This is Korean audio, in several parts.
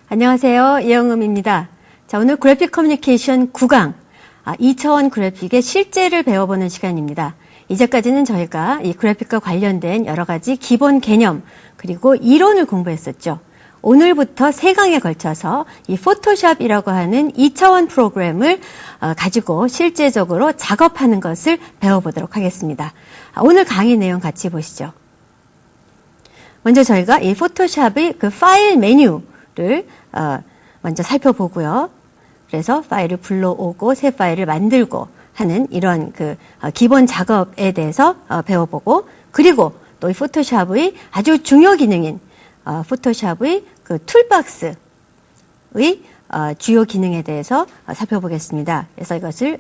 안녕하세요. 이영음입니다. 자, 오늘 그래픽 커뮤니케이션 9강 2차원 그래픽의 실제를 배워보는 시간입니다. 이제까지는 저희가 이 그래픽과 관련된 여러 가지 기본 개념 그리고 이론을 공부했었죠. 오늘부터 3강에 걸쳐서 이 포토샵이라고 하는 2차원 프로그램을 가지고 실제적으로 작업하는 것을 배워보도록 하겠습니다. 오늘 강의 내용 같이 보시죠. 먼저 저희가 이 포토샵의 그 파일 메뉴를 먼저 살펴보고요. 그래서 파일을 불러오고 새 파일을 만들고 하는 이런 그 기본 작업에 대해서 배워보고, 그리고 또 이 포토샵의 아주 중요 기능인 포토샵의 그 툴박스의 주요 기능에 대해서 살펴보겠습니다. 그래서 이것을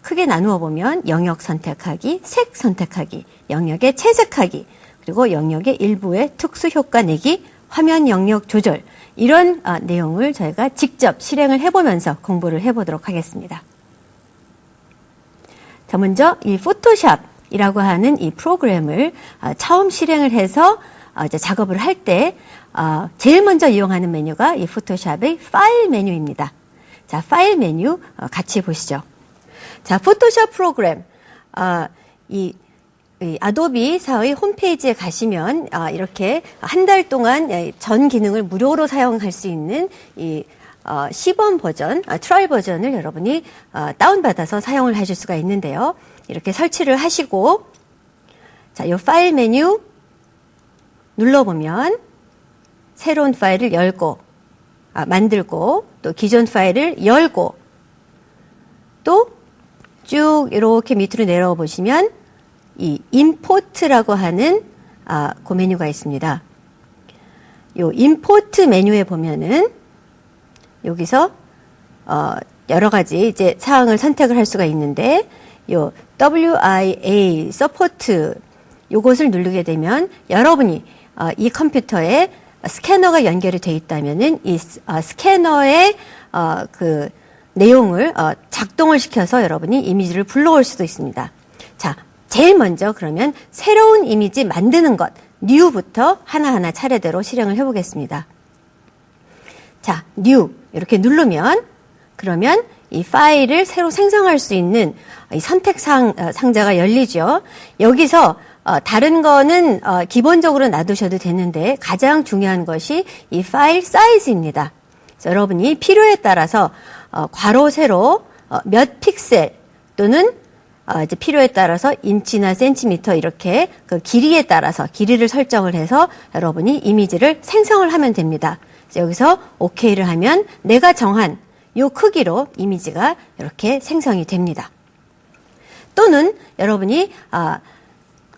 크게 나누어 보면 영역 선택하기, 색 선택하기, 영역의 채색하기, 그리고 영역의 일부의 특수 효과 내기, 화면 영역 조절, 이런 내용을 저희가 직접 실행을 해보면서 공부를 해보도록 하겠습니다. 자, 먼저 이 포토샵이라고 하는 이 프로그램을 처음 실행을 해서 이제 작업을 할 때 제일 먼저 이용하는 메뉴가 이 포토샵의 파일 메뉴입니다. 자, 파일 메뉴 같이 보시죠. 자, 포토샵 프로그램 이 아도비사의 홈페이지에 가시면 이렇게 한 달 동안 전 기능을 무료로 사용할 수 있는 이 시범 버전, 트라이 버전을 여러분이 다운받아서 사용을 하실 수가 있는데요. 이렇게 설치를 하시고, 자, 이 파일 메뉴 눌러보면 새로운 파일을 열고, 만들고, 또 기존 파일을 열고, 또 쭉 이렇게 밑으로 내려와 보시면 이 임포트라고 하는 그 메뉴가 있습니다. 요 임포트 메뉴에 보면은 여기서 여러 가지 이제 사항을 선택을 할 수가 있는데, 요 WIA 서포트 요것을 누르게 되면 여러분이 이 컴퓨터에 스캐너가 연결이 되어 있다면은 이 스캐너의 그 내용을 작동을 시켜서 여러분이 이미지를 불러올 수도 있습니다. 자, 제일 먼저 그러면 새로운 이미지 만드는 것, New부터 하나하나 차례대로 실행을 해보겠습니다. 자, New 이렇게 누르면, 그러면 이 파일을 새로 생성할 수 있는 이 선택 상자가 열리죠. 여기서 다른 거는 기본적으로 놔두셔도 되는데 가장 중요한 것이 이 파일 사이즈입니다. 그래서 여러분이 필요에 따라서 괄호 세로 몇 픽셀 또는 이제 필요에 따라서 인치나 센티미터 이렇게 그 길이에 따라서 길이를 설정을 해서 여러분이 이미지를 생성을 하면 됩니다. 여기서 OK를 하면 내가 정한 요 크기로 이미지가 이렇게 생성이 됩니다. 또는 여러분이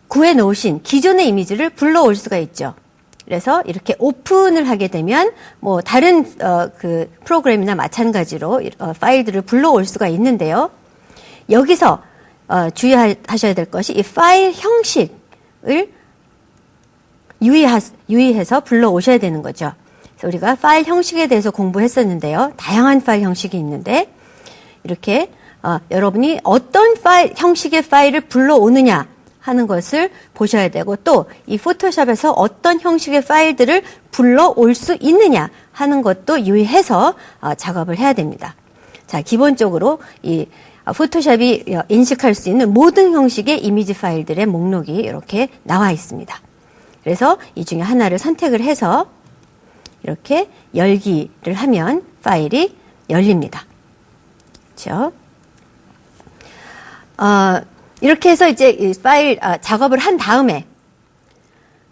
구해 놓으신 기존의 이미지를 불러올 수가 있죠. 그래서 이렇게 오픈을 하게 되면 뭐 다른 그 프로그램이나 마찬가지로 파일들을 불러올 수가 있는데요. 여기서 주의하셔야 될 것이 이 파일 형식을 유의해서 불러오셔야 되는 거죠. 그래서 우리가 파일 형식에 대해서 공부했었는데요. 다양한 파일 형식이 있는데 이렇게 여러분이 어떤 파일 형식의 파일을 불러오느냐 하는 것을 보셔야 되고, 또 이 포토샵에서 어떤 형식의 파일들을 불러올 수 있느냐 하는 것도 유의해서 작업을 해야 됩니다. 자, 기본적으로 이 포토샵이 인식할 수 있는 모든 형식의 이미지 파일들의 목록이 이렇게 나와 있습니다. 그래서 이 중에 하나를 선택을 해서 이렇게 열기를 하면 파일이 열립니다. 그렇죠? 이렇게 해서 이제 이 파일 작업을 한 다음에,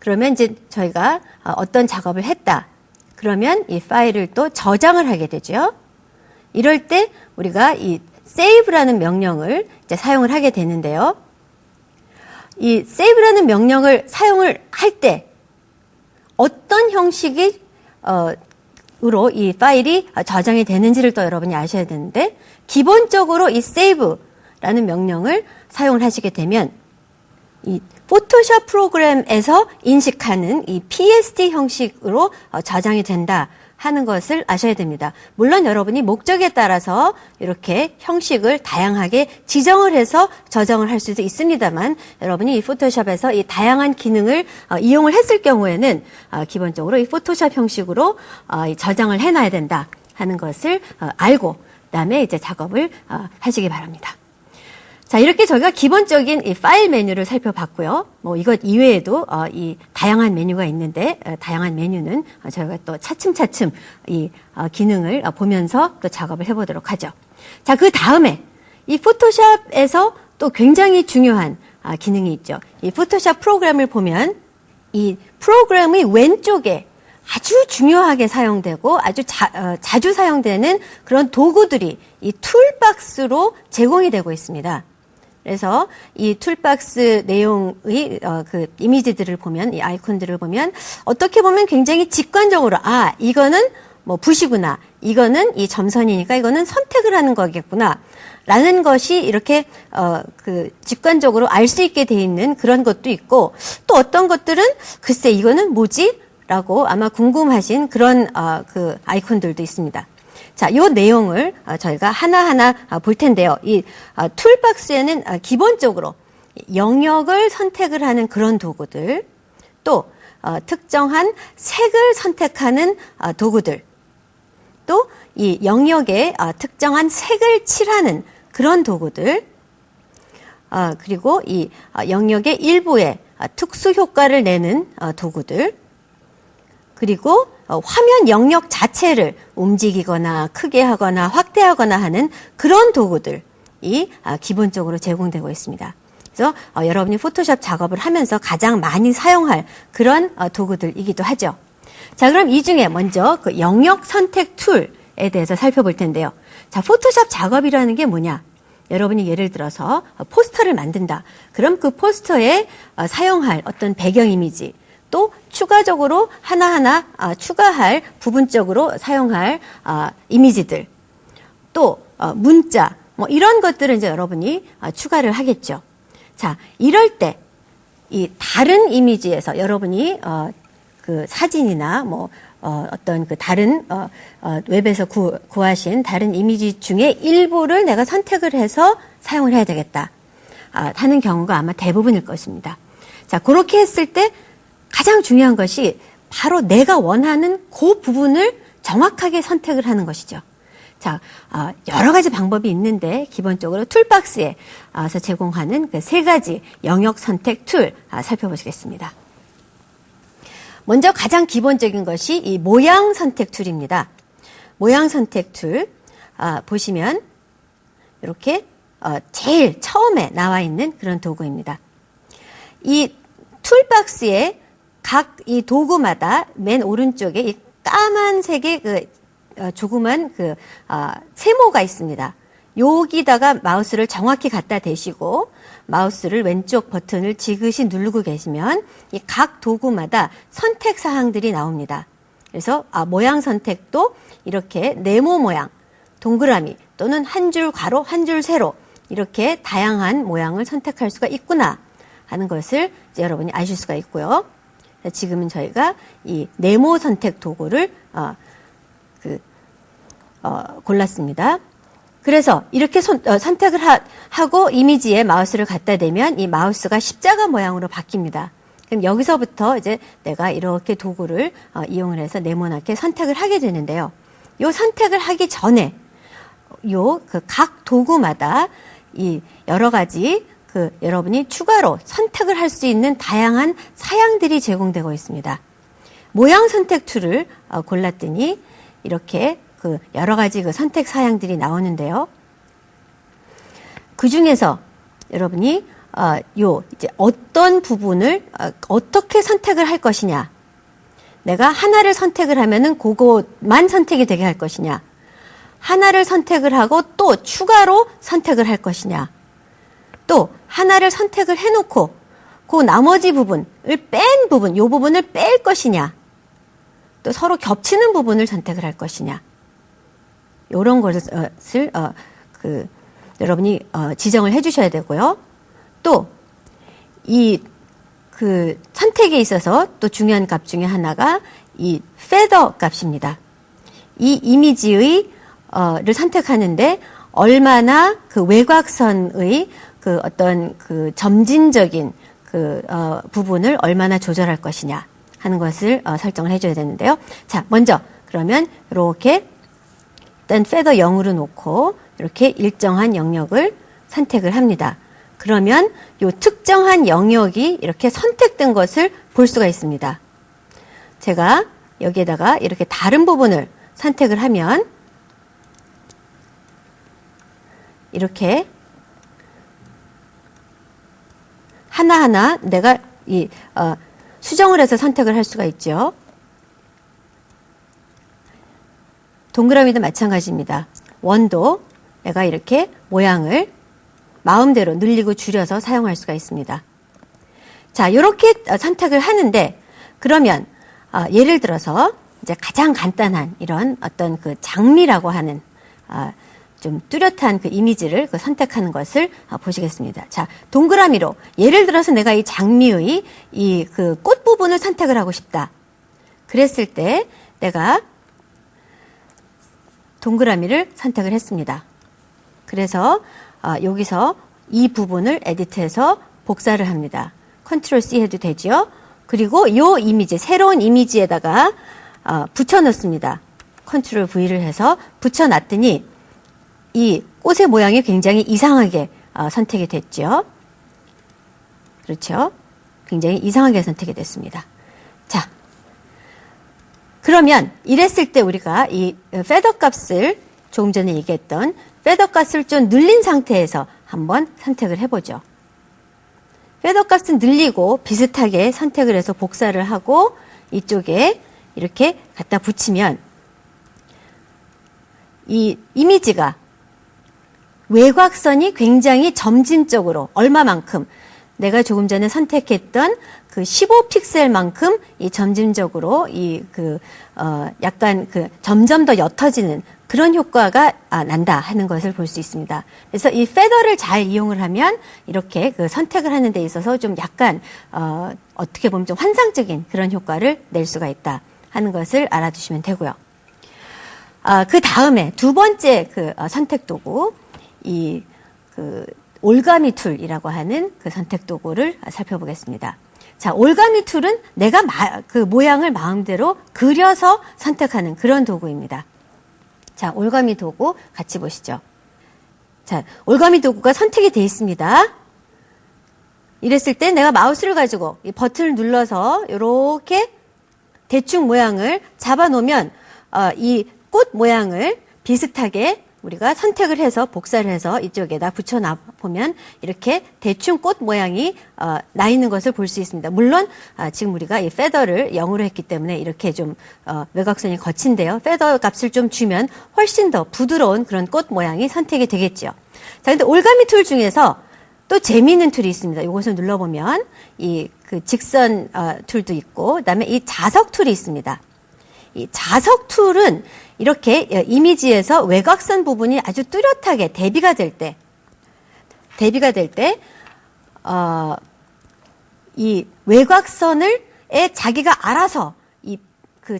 그러면 이제 저희가 어떤 작업을 했다. 그러면 이 파일을 또 저장을 하게 되죠. 이럴 때 우리가 이 save라는 명령을 이제 사용을 하게 되는데요. 이 save라는 명령을 사용을 할 때 어떤 형식의 으로 이 파일이 저장이 되는지를 또 여러분이 아셔야 되는데, 기본적으로 이 save라는 명령을 사용을 하시게 되면 이 포토샵 프로그램에서 인식하는 이 PSD 형식으로 저장이 된다 하는 것을 아셔야 됩니다. 물론 여러분이 목적에 따라서 이렇게 형식을 다양하게 지정을 해서 저장을 할 수도 있습니다만, 여러분이 이 포토샵에서 이 다양한 기능을 이용을 했을 경우에는 기본적으로 이 포토샵 형식으로 저장을 해놔야 된다 하는 것을 알고 그다음에 이제 작업을 하시기 바랍니다. 자, 이렇게 저희가 기본적인 이 파일 메뉴를 살펴봤고요. 뭐 이것 이외에도 이 다양한 메뉴가 있는데, 다양한 메뉴는 저희가 또 차츰차츰 이 기능을 보면서 또 작업을 해보도록 하죠. 자, 그 다음에 이 포토샵에서 또 굉장히 중요한 기능이 있죠. 이 포토샵 프로그램을 보면 이 프로그램의 왼쪽에 아주 중요하게 사용되고 아주 자주 사용되는 그런 도구들이 이 툴박스로 제공이 되고 있습니다. 그래서 이 툴박스 내용의 그 이미지들을 보면, 이 아이콘들을 보면 어떻게 보면 굉장히 직관적으로 이거는 뭐 붓이구나, 이거는 이 점선이니까 이거는 선택을 하는 거겠구나 라는 것이 이렇게 그 직관적으로 알 수 있게 돼 있는 그런 것도 있고, 또 어떤 것들은 글쎄 이거는 뭐지? 라고 아마 궁금하신 그런 그 아이콘들도 있습니다. 자, 요 내용을 저희가 하나하나 볼 텐데요. 이 툴박스에는 기본적으로 영역을 선택을 하는 그런 도구들, 또 특정한 색을 선택하는 도구들, 또 이 영역에 특정한 색을 칠하는 그런 도구들, 그리고 이 영역의 일부에 특수 효과를 내는 도구들, 그리고 화면 영역 자체를 움직이거나 크게 하거나 확대하거나 하는 그런 도구들이 기본적으로 제공되고 있습니다. 그래서 여러분이 포토샵 작업을 하면서 가장 많이 사용할 그런 도구들이기도 하죠. 자, 그럼 이 중에 먼저 그 영역 선택 툴에 대해서 살펴볼 텐데요. 자, 포토샵 작업이라는 게 뭐냐? 여러분이 예를 들어서 포스터를 만든다. 그럼 그 포스터에 사용할 어떤 배경 이미지, 또 추가적으로 하나하나 추가할 부분적으로 사용할 이미지들, 또 문자, 뭐 이런 것들을 이제 여러분이 추가를 하겠죠. 자, 이럴 때 이 다른 이미지에서 여러분이 그 사진이나 뭐 어떤 그 다른 웹에서 구하신 다른 이미지 중에 일부를 내가 선택을 해서 사용을 해야 되겠다 하는 경우가 아마 대부분일 것입니다. 자, 그렇게 했을 때 가장 중요한 것이 바로 내가 원하는 그 부분을 정확하게 선택을 하는 것이죠. 자, 여러 가지 방법이 있는데 기본적으로 툴박스에서 제공하는 그 3가지 영역 선택 툴 살펴보시겠습니다. 먼저 가장 기본적인 것이 이 모양 선택 툴입니다. 모양 선택 툴 보시면 이렇게 제일 처음에 나와 있는 그런 도구입니다. 이 툴박스에 각 이 도구마다 맨 오른쪽에 이 까만색의 그 조그만 그 세모가 있습니다. 여기다가 마우스를 정확히 갖다 대시고 마우스를 왼쪽 버튼을 지그시 누르고 계시면 이 각 도구마다 선택 사항들이 나옵니다. 그래서 모양 선택도 이렇게 네모 모양, 동그라미 또는 한 줄 가로, 한 줄 세로 이렇게 다양한 모양을 선택할 수가 있구나 하는 것을 이제 여러분이 아실 수가 있고요. 지금은 저희가 이 네모 선택 도구를 골랐습니다. 그래서 이렇게 선택을 하고 이미지에 마우스를 갖다 대면 이 마우스가 십자가 모양으로 바뀝니다. 그럼 여기서부터 이제 내가 이렇게 도구를 이용을 해서 네모나게 선택을 하게 되는데요. 요 선택을 하기 전에 요 그 각 도구마다 이 여러 가지 그 여러분이 추가로 선택을 할 수 있는 다양한 사양들이 제공되고 있습니다. 모양 선택 툴을 골랐더니 이렇게 그 여러 가지 그 선택 사양들이 나오는데요. 그 중에서 여러분이 이제 어떤 부분을 어떻게 선택을 할 것이냐, 내가 하나를 선택을 하면은 그것만 선택이 되게 할 것이냐, 하나를 선택을 하고 또 추가로 선택을 할 것이냐, 또 하나를 선택을 해놓고 그 나머지 부분을 뺀 부분, 이 부분을 뺄 것이냐, 또 서로 겹치는 부분을 선택을 할 것이냐. 이런 것을 여러분이 지정을 해주셔야 되고요. 또 이 선택에 있어서 또 중요한 값 중에 하나가 이 feather 값입니다. 이 이미지의 를 선택하는데 얼마나 그 외곽선의 그 어떤 그 점진적인 부분을 얼마나 조절할 것이냐 하는 것을 설정을 해줘야 되는데요. 자, 먼저 그러면 이렇게 일단 feather 0으로 놓고 이렇게 일정한 영역을 선택을 합니다. 그러면 이 특정한 영역이 이렇게 선택된 것을 볼 수가 있습니다. 제가 여기에다가 이렇게 다른 부분을 선택을 하면 이렇게 하나하나 내가 수정을 해서 선택을 할 수가 있죠. 동그라미도 마찬가지입니다. 원도 내가 이렇게 모양을 마음대로 늘리고 줄여서 사용할 수가 있습니다. 자, 이렇게 선택을 하는데 그러면 예를 들어서 이제 가장 간단한 이런 어떤 그 장미라고 하는 좀 뚜렷한 그 이미지를 선택하는 것을 보시겠습니다. 자, 동그라미로 예를 들어서 내가 이 장미의 이 그 꽃 부분을 선택을 하고 싶다. 그랬을 때 내가 동그라미를 선택을 했습니다. 그래서 여기서 이 부분을 에디트해서 복사를 합니다. 컨트롤 C 해도 되죠. 그리고 이 이미지, 새로운 이미지에다가 붙여넣습니다. 컨트롤 V를 해서 붙여놨더니 이 꽃의 모양이 굉장히 이상하게 선택이 됐죠. 그렇죠? 굉장히 이상하게 선택이 됐습니다. 자, 그러면 이랬을 때 우리가 이 feather 값을 조금 전에 얘기했던 feather 값을 좀 늘린 상태에서 한번 선택을 해보죠. feather 값은 늘리고 비슷하게 선택을 해서 복사를 하고 이쪽에 이렇게 갖다 붙이면 이 이미지가 외곽선이 굉장히 점진적으로 얼마만큼 내가 조금 전에 선택했던 그 15픽셀만큼 이 점진적으로 약간 점점 더 옅어지는 그런 효과가 난다 하는 것을 볼 수 있습니다. 그래서 이 feather를 잘 이용을 하면 이렇게 선택을 하는 데 있어서 좀 약간 어떻게 보면 좀 환상적인 그런 효과를 낼 수가 있다 하는 것을 알아두시면 되고요. 그 다음에 두 번째 선택 도구 올가미 툴이라고 하는 그 선택 도구를 살펴보겠습니다. 자, 올가미 툴은 내가 그 모양을 마음대로 그려서 선택하는 그런 도구입니다. 자, 올가미 도구 같이 보시죠. 자, 올가미 도구가 선택이 되어 있습니다. 이랬을 때 내가 마우스를 가지고 이 버튼을 눌러서 이렇게 대충 모양을 잡아 놓으면 이 꽃 모양을 비슷하게 우리가 선택을 해서 복사를 해서 이쪽에다 붙여놔 보면 이렇게 대충 꽃 모양이 나 있는 것을 볼 수 있습니다. 물론 지금 우리가 이 feather를 0으로 했기 때문에 이렇게 좀 외곽선이 거친데요. feather 값을 좀 주면 훨씬 더 부드러운 그런 꽃 모양이 선택이 되겠죠. 자, 근데 올가미 툴 중에서 또 재미있는 툴이 있습니다. 이것을 눌러보면 그 직선 툴도 있고 그다음에 이 자석 툴이 있습니다. 이 자석 툴은 이렇게 이미지에서 외곽선 부분이 아주 뚜렷하게 대비가 될 때, 이 외곽선을 자기가 알아서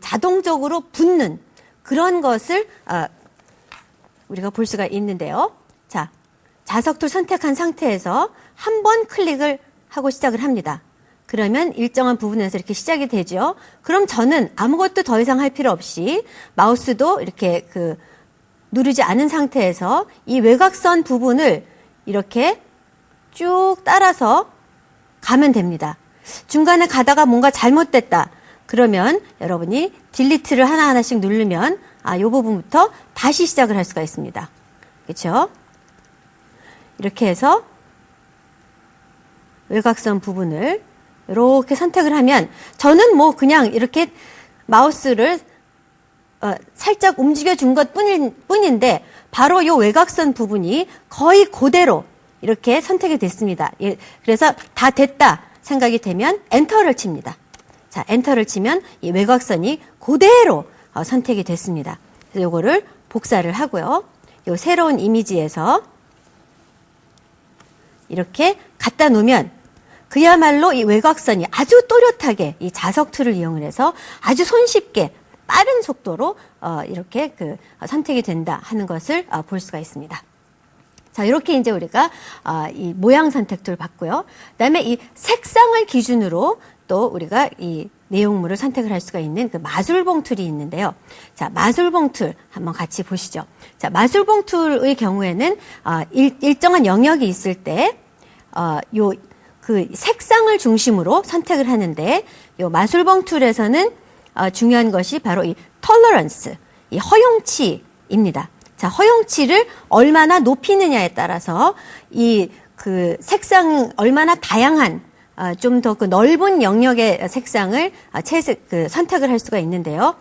자동적으로 붙는 그런 것을 우리가 볼 수가 있는데요. 자, 자석 툴 선택한 상태에서 한 번 클릭을 하고 시작을 합니다. 그러면 일정한 부분에서 이렇게 시작이 되죠. 그럼 저는 아무것도 더 이상 할 필요 없이 마우스도 이렇게 누르지 않은 상태에서 이 외곽선 부분을 이렇게 쭉 따라서 가면 됩니다. 중간에 가다가 뭔가 잘못됐다. 그러면 여러분이 딜리트를 하나하나씩 누르면 이 부분부터 다시 시작을 할 수가 있습니다. 그렇죠? 이렇게 해서 외곽선 부분을 이렇게 선택을 하면 저는 뭐 그냥 이렇게 마우스를 살짝 움직여준 것 뿐인데 바로 이 외곽선 부분이 거의 그대로 이렇게 선택이 됐습니다. 그래서 다 됐다 생각이 되면 엔터를 칩니다. 자, 엔터를 치면 이 외곽선이 그대로 선택이 됐습니다. 그래서 요거를 복사를 하고요. 요 새로운 이미지에서 이렇게 갖다 놓으면 그야말로 이 외곽선이 아주 또렷하게 이 자석 툴을 이용을 해서 아주 손쉽게 빠른 속도로 이렇게 선택이 된다 하는 것을 볼 수가 있습니다. 자, 이렇게 이제 우리가 이 모양 선택 툴 봤고요. 그다음에 이 색상을 기준으로 또 우리가 이 내용물을 선택을 할 수가 있는 그 마술봉 툴이 있는데요. 자, 마술봉 툴 한번 같이 보시죠. 자, 마술봉 툴의 경우에는 일정한 영역이 있을 때 그 색상을 중심으로 선택을 하는데 요 마술봉 툴에서는 중요한 것이 바로 이 톨러런스, 이 허용치입니다. 자, 허용치를 얼마나 높이느냐에 따라서 이 그 색상 얼마나 다양한 좀 더 그 넓은 영역의 색상을 선택을 할 수가 있는데요.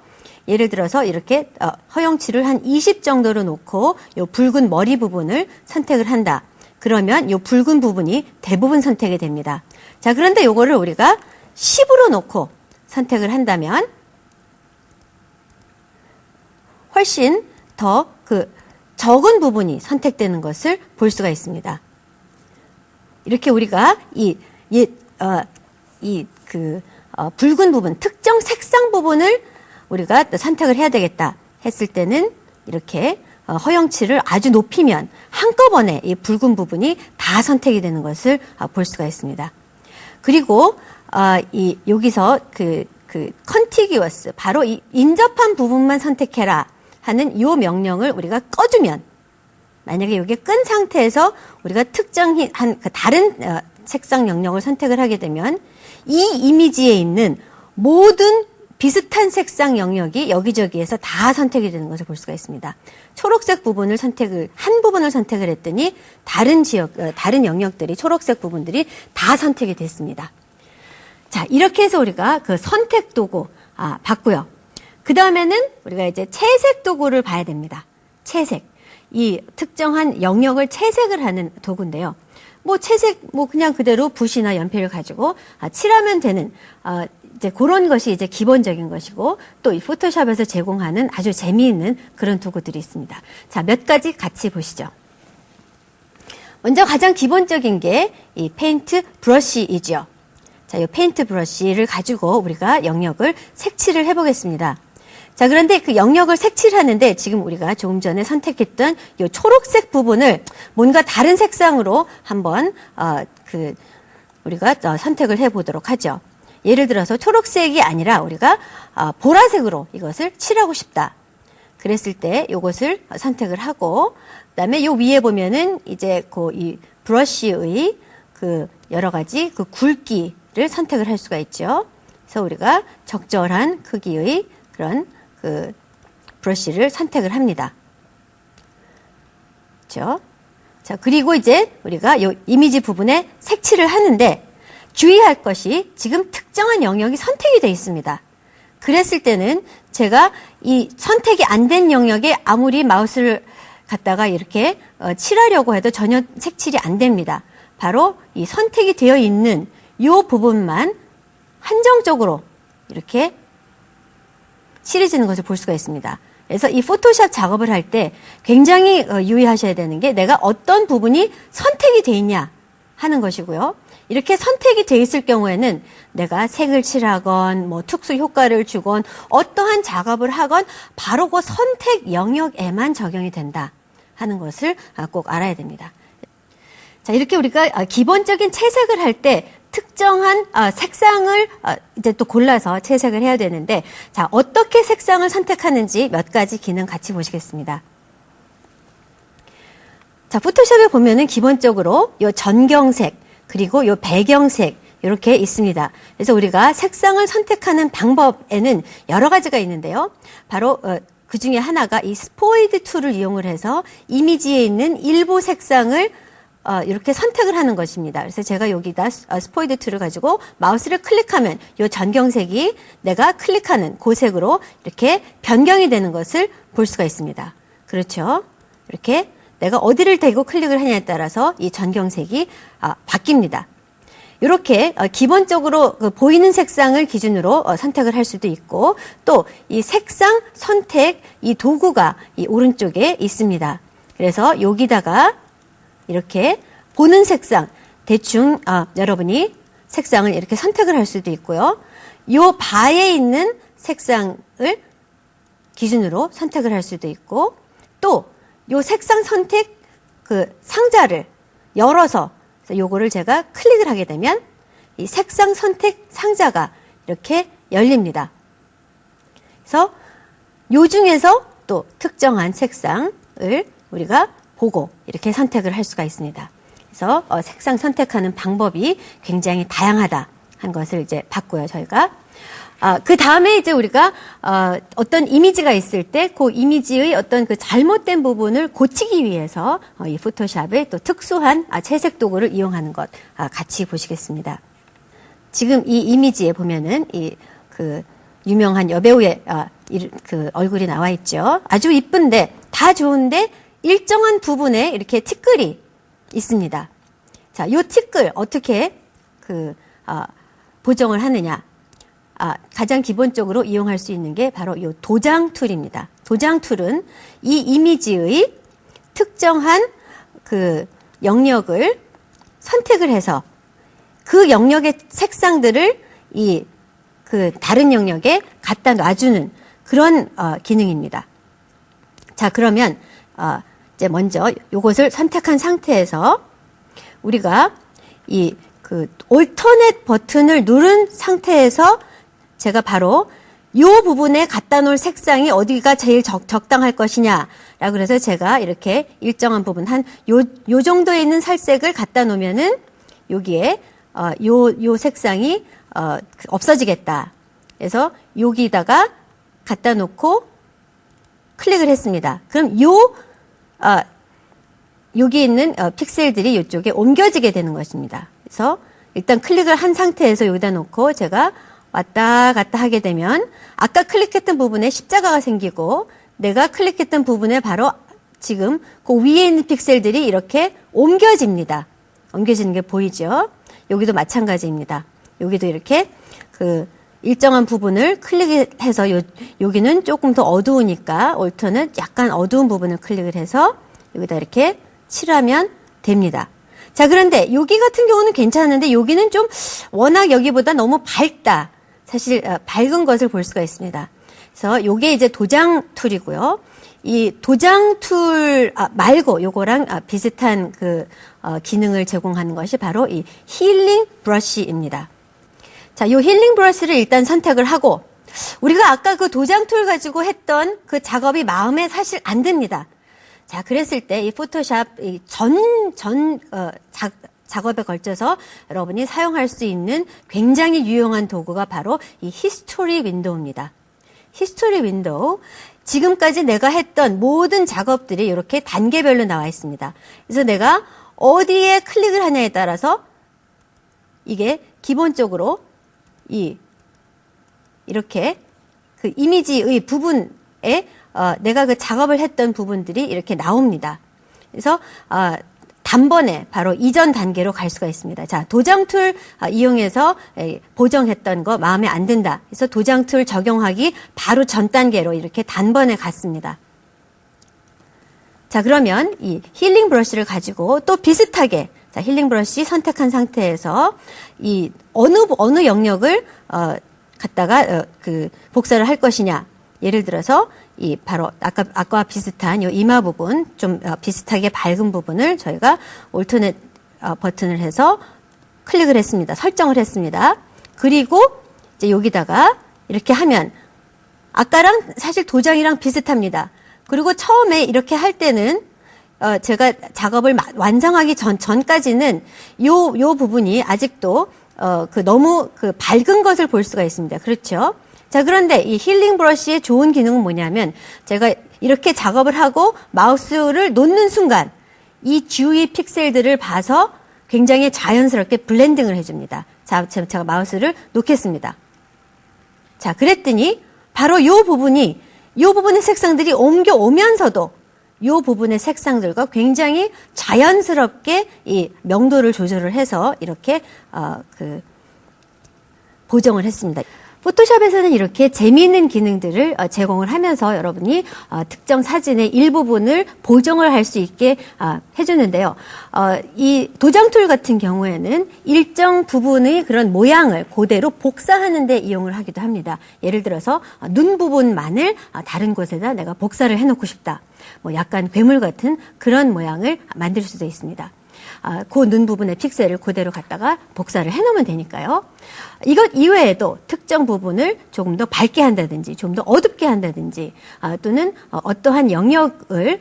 예를 들어서 이렇게 허용치를 한 20 정도로 놓고 요 붉은 머리 부분을 선택을 한다. 그러면 요 붉은 부분이 대부분 선택이 됩니다. 자, 그런데 요거를 우리가 10으로 놓고 선택을 한다면 훨씬 더 그 적은 부분이 선택되는 것을 볼 수가 있습니다. 이렇게 우리가 붉은 부분, 특정 색상 부분을 우리가 선택을 해야 되겠다 했을 때는 이렇게 허용치를 아주 높이면 한꺼번에 이 붉은 부분이 다 선택이 되는 것을 볼 수가 있습니다. 그리고 여기서 contiguous, 바로 이 인접한 부분만 선택해라 하는 이 명령을 우리가 꺼주면, 만약에 이게 끈 상태에서 우리가 특정한 다른 색상 영역을 선택을 하게 되면 이 이미지에 있는 모든 비슷한 색상 영역이 여기저기에서 다 선택이 되는 것을 볼 수가 있습니다. 초록색 부분을 한 부분을 선택을 했더니 다른 영역들이, 초록색 부분들이 다 선택이 됐습니다. 자, 이렇게 해서 우리가 그 선택 도구 봤고요. 그 다음에는 우리가 이제 채색 도구를 봐야 됩니다. 채색. 이 특정한 영역을 채색을 하는 도구인데요. 채색, 그냥 그대로 붓이나 연필을 가지고 칠하면 되는, 이제 그런 것이 이제 기본적인 것이고, 또 이 포토샵에서 제공하는 아주 재미있는 그런 도구들이 있습니다. 자, 몇 가지 같이 보시죠. 먼저 가장 기본적인 게 이 페인트 브러쉬이죠. 자, 이 페인트 브러쉬를 가지고 우리가 영역을 색칠을 해보겠습니다. 자, 그런데 그 영역을 색칠하는데 지금 우리가 조금 전에 선택했던 이 초록색 부분을 뭔가 다른 색상으로 한번 우리가 선택을 해보도록 하죠. 예를 들어서 초록색이 아니라 우리가 보라색으로 이것을 칠하고 싶다. 그랬을 때 이것을 선택을 하고, 그다음에 요 위에 보면은 이제 이 브러쉬의 여러 가지 굵기를 선택을 할 수가 있죠. 그래서 우리가 적절한 크기의 그런 브러쉬를 선택을 합니다. 그렇죠? 자, 그리고 이제 우리가 이 이미지 부분에 색칠을 하는데 주의할 것이 지금 특정한 영역이 선택이 되어 있습니다. 그랬을 때는 제가 이 선택이 안 된 영역에 아무리 마우스를 갖다가 이렇게 칠하려고 해도 전혀 색칠이 안 됩니다. 바로 이 선택이 되어 있는 이 부분만 한정적으로 이렇게 칠해지는 것을 볼 수가 있습니다. 그래서 이 포토샵 작업을 할 때 굉장히 유의하셔야 되는 게 내가 어떤 부분이 선택이 돼 있냐 하는 것이고요. 이렇게 선택이 돼 있을 경우에는 내가 색을 칠하건 특수 효과를 주건 어떠한 작업을 하건 바로 그 선택 영역에만 적용이 된다 하는 것을 꼭 알아야 됩니다. 자, 이렇게 우리가 기본적인 채색을 할 때 특정한 색상을 이제 또 골라서 채색을 해야 되는데, 자, 어떻게 색상을 선택하는지 몇 가지 기능 같이 보시겠습니다. 자, 포토샵에 보면은 기본적으로 요 전경색 그리고 요 배경색 이렇게 있습니다. 그래서 우리가 색상을 선택하는 방법에는 여러 가지가 있는데요. 바로 그 중에 하나가 이 스포이드 툴을 이용을 해서 이미지에 있는 일부 색상을 이렇게 선택을 하는 것입니다. 그래서 제가 여기다 스포이드 툴을 가지고 마우스를 클릭하면 이 전경색이 내가 클릭하는 그 색으로 이렇게 변경이 되는 것을 볼 수가 있습니다. 그렇죠? 이렇게 내가 어디를 대고 클릭을 하냐에 따라서 이 전경색이 바뀝니다. 이렇게 기본적으로 그 보이는 색상을 기준으로 선택을 할 수도 있고 또 이 색상 선택 이 도구가 이 오른쪽에 있습니다. 그래서 여기다가 이렇게 보는 색상 대충 여러분이 색상을 이렇게 선택을 할 수도 있고요. 요 바에 있는 색상을 기준으로 선택을 할 수도 있고 또 요 색상 선택 그 상자를 열어서 요거를 제가 클릭을 하게 되면 이 색상 선택 상자가 이렇게 열립니다. 그래서 요 중에서 또 특정한 색상을 우리가 보고 이렇게 선택을 할 수가 있습니다. 그래서 색상 선택하는 방법이 굉장히 다양하다 한 것을 이제 봤고요, 저희가. 그 다음에 이제 우리가 어떤 이미지가 있을 때 그 이미지의 어떤 그 잘못된 부분을 고치기 위해서 이 포토샵의 또 특수한 채색 도구를 이용하는 것 같이 보시겠습니다. 지금 이 이미지에 보면은 이 그 유명한 여배우의 그 얼굴이 나와 있죠. 아주 이쁜데 다 좋은데 일정한 부분에 이렇게 티끌이 있습니다. 자, 요 티끌 어떻게 보정을 하느냐? 가장 기본적으로 이용할 수 있는 게 바로 이 도장 툴입니다. 도장 툴은 이 이미지의 특정한 그 영역을 선택을 해서 그 영역의 색상들을 그 다른 영역에 갖다 놔주는 그런 기능입니다. 자, 그러면 이제 먼저 요것을 선택한 상태에서 우리가 그 올터넷 버튼을 누른 상태에서 제가 바로 요 부분에 갖다 놓을 색상이 어디가 제일 적당할 것이냐라고 그래서 제가 이렇게 일정한 부분 요 정도에 있는 살색을 갖다 놓으면은 여기에 요 색상이 없어지겠다. 그래서 여기다가 갖다 놓고 클릭을 했습니다. 그럼 여기 있는 픽셀들이 이쪽에 옮겨지게 되는 것입니다. 그래서 일단 클릭을 한 상태에서 여기다 놓고 제가 왔다 갔다 하게 되면 아까 클릭했던 부분에 십자가가 생기고 내가 클릭했던 부분에 바로 지금 그 위에 있는 픽셀들이 이렇게 옮겨집니다. 옮겨지는 게 보이죠? 여기도 마찬가지입니다. 여기도 이렇게 그 일정한 부분을 클릭해서 여기는 조금 더 어두우니까 올터는 약간 어두운 부분을 클릭을 해서 여기다 이렇게 칠하면 됩니다. 자, 그런데 여기 같은 경우는 괜찮은데 여기는 좀 워낙 여기보다 너무 밝다. 사실 밝은 것을 볼 수가 있습니다. 그래서 요게 이제 도장 툴이고요. 이 도장 툴 말고 요거랑 비슷한 그 기능을 제공하는 것이 바로 이 힐링 브러쉬입니다. 자, 요 힐링 브러쉬를 일단 선택을 하고 우리가 아까 그 도장 툴 가지고 했던 그 작업이 마음에 사실 안 듭니다. 자, 그랬을 때 이 포토샵 작업에 걸쳐서 여러분이 사용할 수 있는 굉장히 유용한 도구가 바로 이 히스토리 윈도우입니다. 히스토리 윈도우. 지금까지 내가 했던 모든 작업들이 이렇게 단계별로 나와 있습니다. 그래서 내가 어디에 클릭을 하냐에 따라서 이게 기본적으로 이렇게 그 이미지의 부분에 내가 그 작업을 했던 부분들이 이렇게 나옵니다. 그래서 단번에 바로 이전 단계로 갈 수가 있습니다. 자, 도장 툴 이용해서 보정했던 거 마음에 안 든다. 그래서 도장 툴 적용하기 바로 전 단계로 이렇게 단번에 갔습니다. 자, 그러면 이 힐링 브러쉬를 가지고 또 비슷하게 자, 힐링 브러쉬 선택한 상태에서 이 어느 영역을 갖다가 그 복사를 할 것이냐. 예를 들어서 바로 아까와 비슷한 이 이마 부분 좀 비슷하게 밝은 부분을 저희가 올터넷 버튼을 해서 클릭을 했습니다. 설정을 했습니다. 그리고 이제 여기다가 이렇게 하면 아까랑 사실 도장이랑 비슷합니다. 그리고 처음에 이렇게 할 때는 제가 작업을 완성하기 전까지는 요 부분이 아직도 너무 밝은 것을 볼 수가 있습니다. 그렇죠? 자, 그런데 이 힐링 브러쉬의 좋은 기능은 뭐냐면 제가 이렇게 작업을 하고 마우스를 놓는 순간 이 주위 픽셀들을 봐서 굉장히 자연스럽게 블렌딩을 해줍니다. 자, 제가 마우스를 놓겠습니다. 자, 그랬더니 바로 요 부분의 색상들이 옮겨오면서도 요 부분의 색상들과 굉장히 자연스럽게 이 명도를 조절을 해서 이렇게 보정을 했습니다. 포토샵에서는 이렇게 재미있는 기능들을 제공을 하면서 여러분이 특정 사진의 일부분을 보정을 할 수 있게 해주는데요. 이 도장 툴 같은 경우에는 일정 부분의 그런 모양을 그대로 복사하는 데 이용을 하기도 합니다. 예를 들어서 눈 부분만을 다른 곳에다 내가 복사를 해놓고 싶다. 뭐 약간 괴물 같은 그런 모양을 만들 수도 있습니다. 그 눈 부분의 픽셀을 그대로 갖다가 복사를 해놓으면 되니까요. 이것 이외에도 특정 부분을 조금 더 밝게 한다든지 좀 더 어둡게 한다든지 또는 어떠한 영역을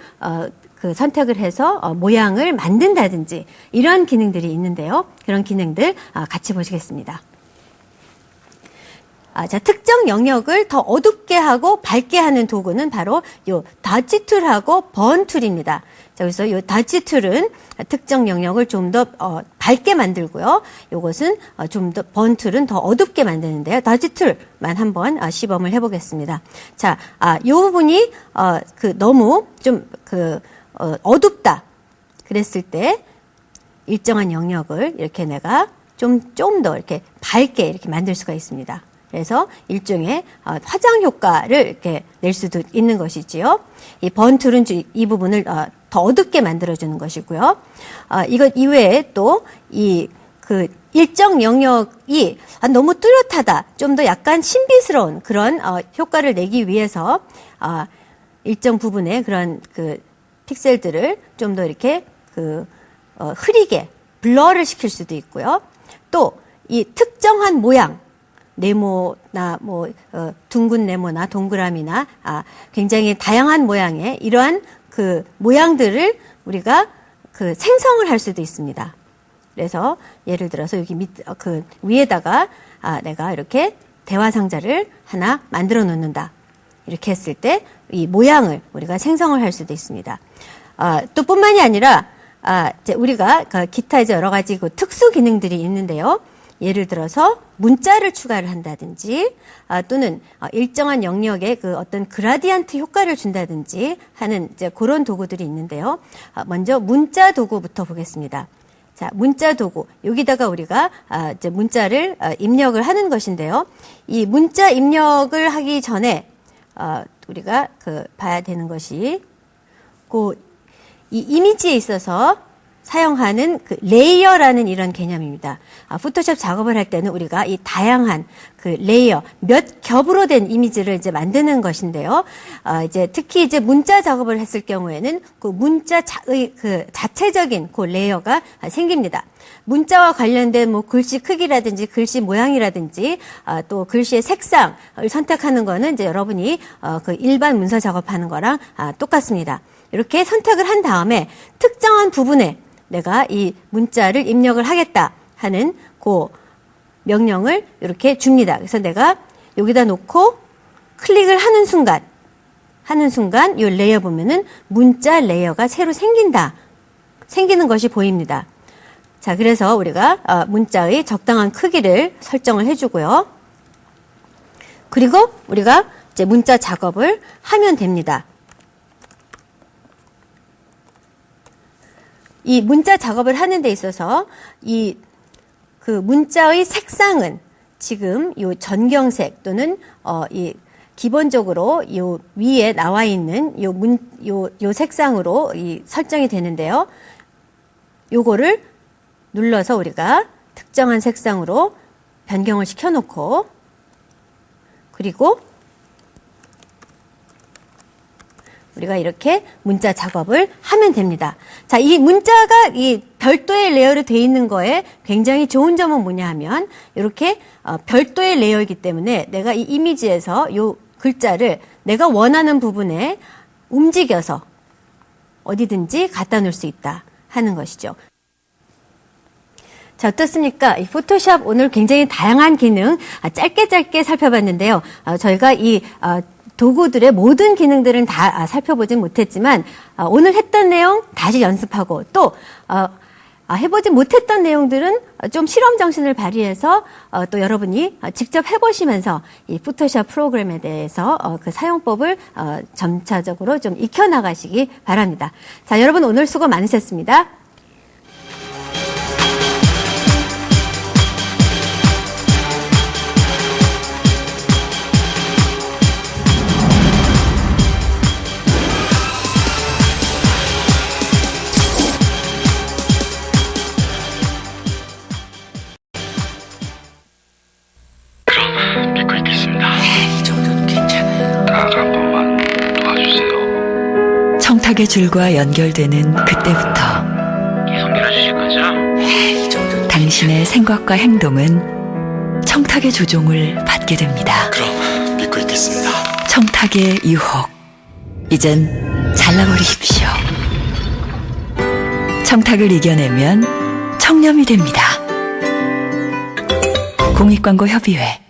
선택을 해서 모양을 만든다든지 이러한 기능들이 있는데요. 그런 기능들 같이 보시겠습니다. 자, 특정 영역을 더 어둡게 하고 밝게 하는 도구는 바로 요 더치 툴하고 번 툴입니다. 자, 그래서 요 더치 툴은 특정 영역을 좀 더 밝게 만들고요. 요것은 좀 더 번 툴은 더 어둡게 만드는데요. 더치 툴만 한번 시범을 해보겠습니다. 자, 요 부분이 너무 좀 어둡다 그랬을 때 일정한 영역을 이렇게 내가 좀 더 이렇게 밝게 이렇게 만들 수가 있습니다. 그래서 일종의 화장 효과를 이렇게 낼 수도 있는 것이지요. 이 번 툴은 이 부분을 더 어둡게 만들어주는 것이고요. 이것 이외에 또 일정 영역이 너무 뚜렷하다, 좀 더 약간 신비스러운 그런 효과를 내기 위해서 일정 부분의 그런 픽셀들을 좀 더 이렇게 흐리게 블러를 시킬 수도 있고요. 또 이 특정한 모양, 네모나 둥근 네모나 동그라미나 굉장히 다양한 모양의 이러한 모양들을 우리가 생성을 할 수도 있습니다. 그래서 예를 들어서 여기 위에다가 내가 이렇게 대화 상자를 하나 만들어 놓는다. 이렇게 했을 때 이 모양을 우리가 생성을 할 수도 있습니다. 또 뿐만이 아니라 이제 우리가 기타 이제 여러 가지 특수 기능들이 있는데요. 예를 들어서 문자를 추가를 한다든지 또는 일정한 영역에 어떤 그라디언트 효과를 준다든지 하는 이제 그런 도구들이 있는데요. 먼저 문자 도구부터 보겠습니다. 자, 문자 도구. 여기다가 우리가 이제 문자를 입력을 하는 것인데요. 이 문자 입력을 하기 전에 우리가 봐야 되는 것이 이 이미지에 있어서 사용하는 레이어라는 이런 개념입니다. 포토샵 작업을 할 때는 우리가 이 다양한 레이어, 몇 겹으로 된 이미지를 이제 만드는 것인데요. 이제 특히 이제 문자 작업을 했을 경우에는 문자의 자체적인 레이어가 생깁니다. 문자와 관련된 글씨 크기라든지 글씨 모양이라든지 또 글씨의 색상을 선택하는 거는 이제 여러분이 일반 문서 작업하는 거랑 똑같습니다. 이렇게 선택을 한 다음에 특정한 부분에 내가 이 문자를 입력을 하겠다 하는 명령을 이렇게 줍니다. 그래서 내가 여기다 놓고 클릭을 하는 순간 이 레이어 보면은 문자 레이어가 새로 생기는 것이 보입니다. 자, 그래서 우리가 문자의 적당한 크기를 설정을 해주고요. 그리고 우리가 이제 문자 작업을 하면 됩니다. 이 문자 작업을 하는 데 있어서 문자의 색상은 지금 요 전경색 또는 기본적으로 요 위에 나와 있는 요 색상으로 설정이 되는데요. 요거를 눌러서 우리가 특정한 색상으로 변경을 시켜놓고 그리고 우리가 이렇게 문자 작업을 하면 됩니다. 자, 이 문자가 이 별도의 레이어로 되어 있는 거에 굉장히 좋은 점은 뭐냐 하면 이렇게 별도의 레이어이기 때문에 내가 이 이미지에서 이 글자를 내가 원하는 부분에 움직여서 어디든지 갖다 놓을 수 있다 하는 것이죠. 자, 어떻습니까? 이 포토샵 오늘 굉장히 다양한 기능 짧게 살펴봤는데요. 저희가 이 도구들의 모든 기능들은 다 살펴보진 못했지만 오늘 했던 내용 다시 연습하고 또 해보지 못했던 내용들은 좀 실험 정신을 발휘해서 또 여러분이 직접 해보시면서 이 포토샵 프로그램에 대해서 그 사용법을 점차적으로 좀 익혀나가시기 바랍니다. 자, 여러분 오늘 수고 많으셨습니다. 믿고 있겠습니다. 이 정도는 괜찮아요. 딱 한 번만 도와주세요. 청탁의 줄과 연결되는 그때부터 계속 밀어주실 거죠? 이 정도는 당신의 생각과 행동은 청탁의 조종을 받게 됩니다. 그럼 믿고 있겠습니다. 청탁의 유혹, 이젠 잘라버리십시오. 청탁을 이겨내면 청렴이 됩니다. 공익광고협의회.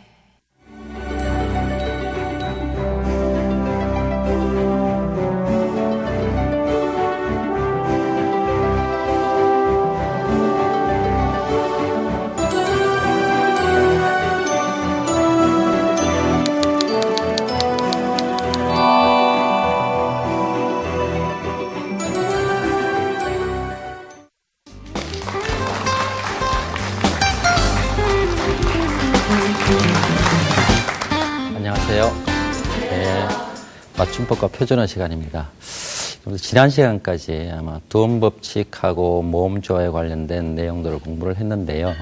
안녕하세요. 네, 맞춤법과 표준어 시간입니다. 지난 시간까지 아마 두음 법칙하고 모음 조화에 관련된 내용들을 공부를 했는데요.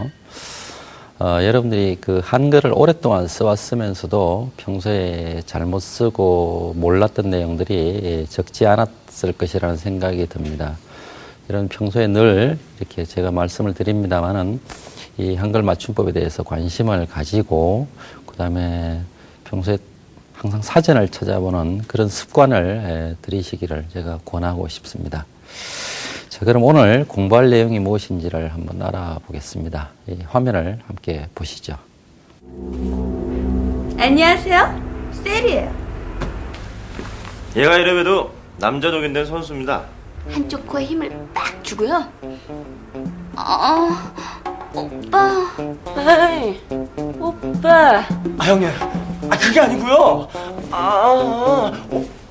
여러분들이 그 한글을 오랫동안 써왔으면서도 평소에 잘못 쓰고 몰랐던 내용들이 적지 않았을 것이라는 생각이 듭니다. 이런 평소에 늘 이렇게 제가 말씀을 드립니다만은 이 한글 맞춤법에 대해서 관심을 가지고 그다음에 평소에 항상 사전을 찾아보는 그런 습관을 들이시기를 제가 권하고 싶습니다. 자, 그럼 오늘 공부할 내용이 무엇인지를 한번 알아보겠습니다. 이 화면을 함께 보시죠. 안녕하세요. 셀이에요. 얘가 이래봬도 남자 독일된 선수입니다. 한쪽 코에 힘을 빡 주고요. 오빠. 에이, 오빠. 아 형님, 그게 아니고요.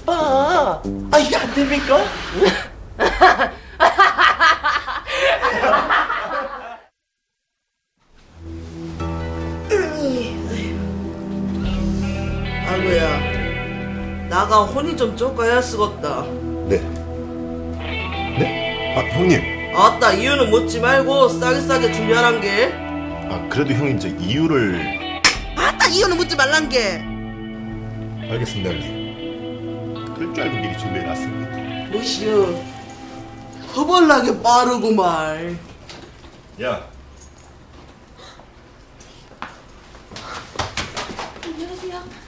오빠. 이게 안 됩니까? 아이고야, 나가 혼이 좀 쪼까야 쓰겄다. 네. 네? 형님. 아따, 이유는 묻지 말고 싸게 준비하란 게. 그래도 형님 저 이유를. 아따, 이유는 묻지 말란 게. 알겠습니다, 형님. 그럴 줄 알고 미리 준비해놨습니다. 뭐시여, 허벌나게 빠르구만. 야. 안녕하세요.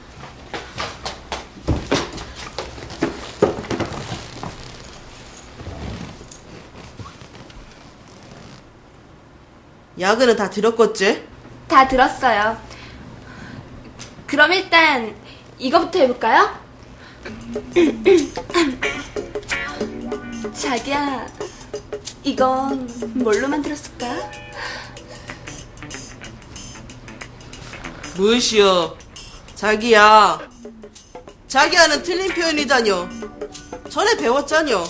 야근은 다 들었겠지? 다 들었어요. 그럼 일단 이거부터 해볼까요? 자기야, 이건 뭘로 만들었을까? 뭐시여, 자기야. 자기야는 틀린 표현이다뇨. 전에 배웠잖여.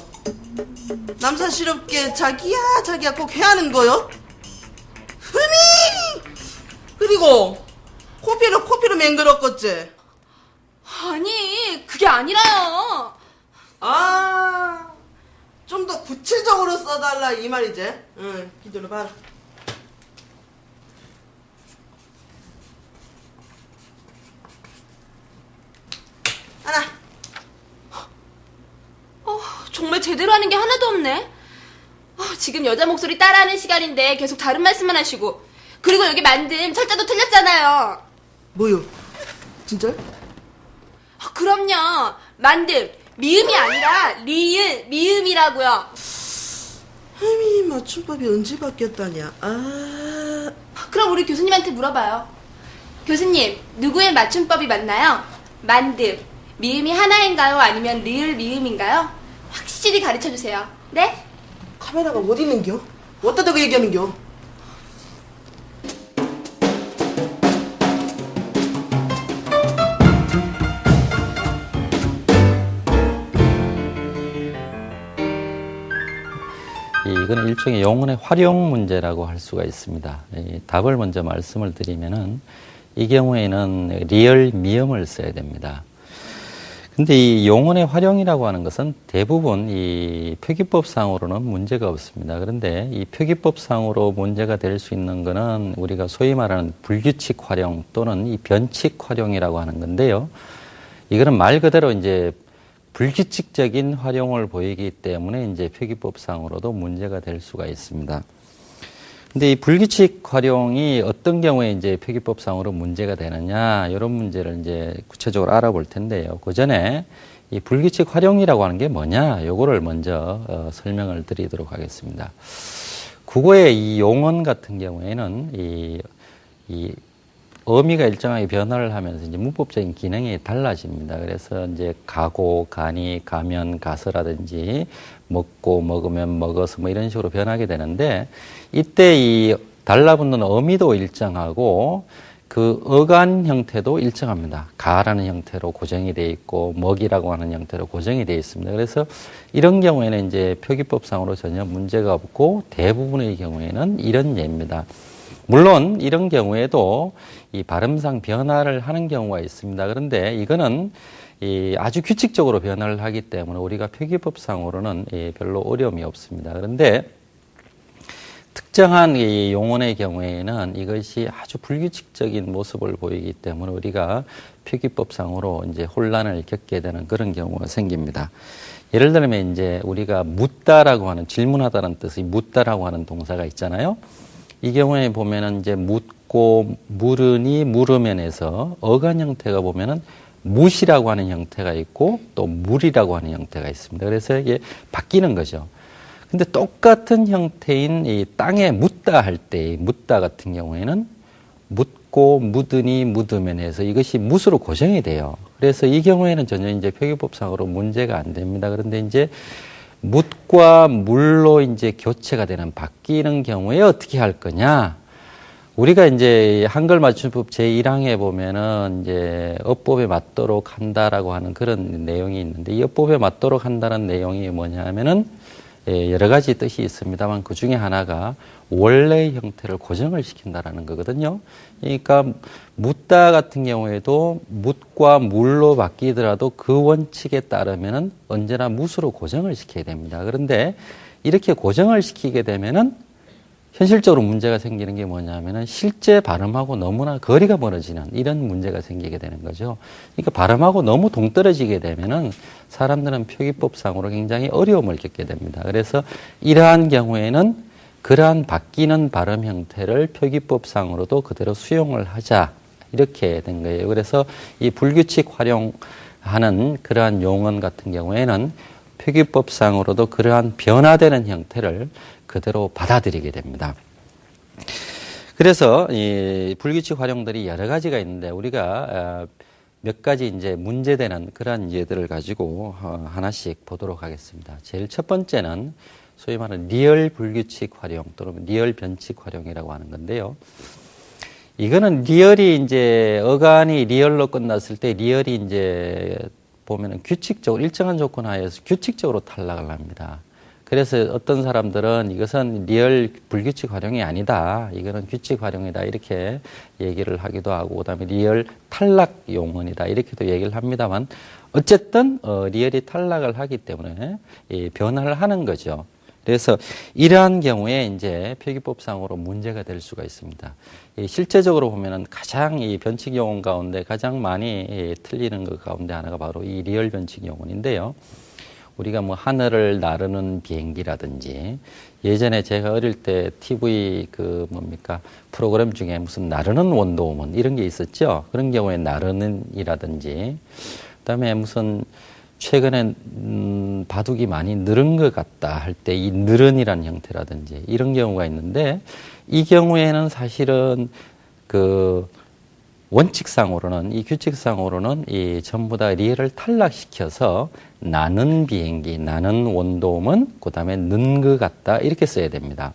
남사스럽게 자기야 꼭 해야 하는 거요? 흐미! 그리고 코피로 맹글었겠지? 아니, 그게 아니라요. 좀 더 구체적으로 써달라 이 말이지? 응, 기다려봐. 하나. 정말 제대로 하는 게 하나도 없네. 지금 여자 목소리 따라하는 시간인데 계속 다른 말씀만 하시고, 그리고 여기 만듦 철자도 틀렸잖아요. 뭐요? 진짜? 그럼요. 만듦 미음이 아니라 리은 미음이라고요. 흠이 맞춤법이 언제 바뀌었다냐? 그럼 우리 교수님한테 물어봐요. 교수님, 누구의 맞춤법이 맞나요? 만듦 미음이 하나인가요? 아니면 리을 미음인가요? 확실히 가르쳐주세요. 네? 카메라가 어디 있는겨? 어디다 대고 얘기하는겨? 이거는 일종의 용언의 활용 문제라고 할 수가 있습니다. 이 답을 먼저 말씀을 드리면은 이 경우에는 리얼 미음을 써야 됩니다. 근데 이 용언의 활용이라고 하는 것은 대부분 이 표기법상으로는 문제가 없습니다. 그런데 이 표기법상으로 문제가 될 수 있는 거는 우리가 소위 말하는 불규칙 활용 또는 이 변칙 활용이라고 하는 건데요. 이거는 말 그대로 이제 불규칙적인 활용을 보이기 때문에 이제 표기법상으로도 문제가 될 수가 있습니다. 근데 이 불규칙 활용이 어떤 경우에 이제 표기법상으로 문제가 되느냐, 이런 문제를 이제 구체적으로 알아볼 텐데요. 그 전에 이 불규칙 활용이라고 하는 게 뭐냐, 요거를 먼저 설명을 드리도록 하겠습니다. 국어의 이 용언 같은 경우에는 이 어미가 일정하게 변화를 하면서 이제 문법적인 기능이 달라집니다. 그래서 이제 가고, 가니, 가면, 가서라든지 먹고, 먹으면, 먹어서 뭐 이런 식으로 변하게 되는데 이때 이 달라붙는 어미도 일정하고 그 어간 형태도 일정합니다. 가라는 형태로 고정이 되어 있고 먹이라고 하는 형태로 고정이 되어 있습니다. 그래서 이런 경우에는 이제 표기법상으로 전혀 문제가 없고 대부분의 경우에는 이런 예입니다. 물론 이런 경우에도 이 발음상 변화를 하는 경우가 있습니다. 그런데 이거는 아주 규칙적으로 변화를 하기 때문에 우리가 표기법상으로는 별로 어려움이 없습니다. 그런데 특정한 이 용언의 경우에는 이것이 아주 불규칙적인 모습을 보이기 때문에 우리가 표기법상으로 이제 혼란을 겪게 되는 그런 경우가 생깁니다. 예를 들면 이제 우리가 묻다라고 하는, 질문하다는 뜻의 묻다라고 하는 동사가 있잖아요. 이 경우에 보면은 이제 묻고 물으니 물으면에서 어간 형태가 보면은 묻이라고 하는 형태가 있고 또 물이라고 하는 형태가 있습니다. 그래서 이게 바뀌는 거죠. 근데 똑같은 형태인 이 땅에 묻다 할 때, 묻다 같은 경우에는 묻고 묻으니 묻으면에서 이것이 묻으로 고정이 돼요. 그래서 이 경우에는 전혀 이제 표기법상으로 문제가 안 됩니다. 그런데 이제 묻과 물로 이제 교체가 되는, 바뀌는 경우에 어떻게 할 거냐? 우리가 이제 한글 맞춤법 제1항에 보면은 이제 어법에 맞도록 한다라고 하는 그런 내용이 있는데 이 어법에 맞도록 한다는 내용이 뭐냐 하면은 여러 가지 뜻이 있습니다만 그 중에 하나가 원래의 형태를 고정을 시킨다라는 거거든요. 그러니까 묻다 같은 경우에도 묻과 물로 바뀌더라도 그 원칙에 따르면은 언제나 묻으로 고정을 시켜야 됩니다. 그런데 이렇게 고정을 시키게 되면은 현실적으로 문제가 생기는 게 뭐냐면은 실제 발음하고 너무나 거리가 멀어지는 이런 문제가 생기게 되는 거죠. 그러니까 발음하고 너무 동떨어지게 되면은 사람들은 표기법상으로 굉장히 어려움을 겪게 됩니다. 그래서 이러한 경우에는 그러한 바뀌는 발음 형태를 표기법상으로도 그대로 수용을 하자, 이렇게 된 거예요. 그래서 이 불규칙 활용하는 그러한 용언 같은 경우에는 표기법상으로도 그러한 변화되는 형태를 그대로 받아들이게 됩니다. 그래서 이 불규칙 활용들이 여러 가지가 있는데 우리가 몇 가지 이제 문제되는 그러한 예들을 가지고 하나씩 보도록 하겠습니다. 제일 첫 번째는 소위 말하는 리얼 불규칙 활용 또는 리얼 변칙 활용이라고 하는 건데요. 이거는 리얼이 이제 어간이 리얼로 끝났을 때 리얼이 이제 보면은 규칙적으로 일정한 조건 하에서 규칙적으로 탈락을 합니다. 그래서 어떤 사람들은 이것은 리얼 불규칙 활용이 아니다, 이거는 규칙 활용이다, 이렇게 얘기를 하기도 하고, 그다음에 리얼 탈락 용언이다, 이렇게도 얘기를 합니다만 어쨌든 리얼이 탈락을 하기 때문에 변화를 하는 거죠. 그래서 이러한 경우에 이제 표기법상으로 문제가 될 수가 있습니다. 실제적으로 보면은 가장 이 변칙 용언 가운데 가장 많이 틀리는 것 가운데 하나가 바로 이 리얼 변칙 용언인데요. 우리가 뭐 하늘을 나르는 비행기라든지, 예전에 제가 어릴 때 TV 프로그램 중에 무슨 나르는 원도우먼 이런 게 있었죠. 그런 경우에 나르는이라든지, 그다음에 무슨 최근에 바둑이 많이 늘은 것 같다 할 때 이 늘은이라는 형태라든지 이런 경우가 있는데, 이 경우에는 사실은 원칙상으로는, 이 규칙상으로는 이 전부 다 리얼을 탈락시켜서 나는 비행기, 나는 원도우먼, 그 다음에 는 것 같다, 이렇게 써야 됩니다.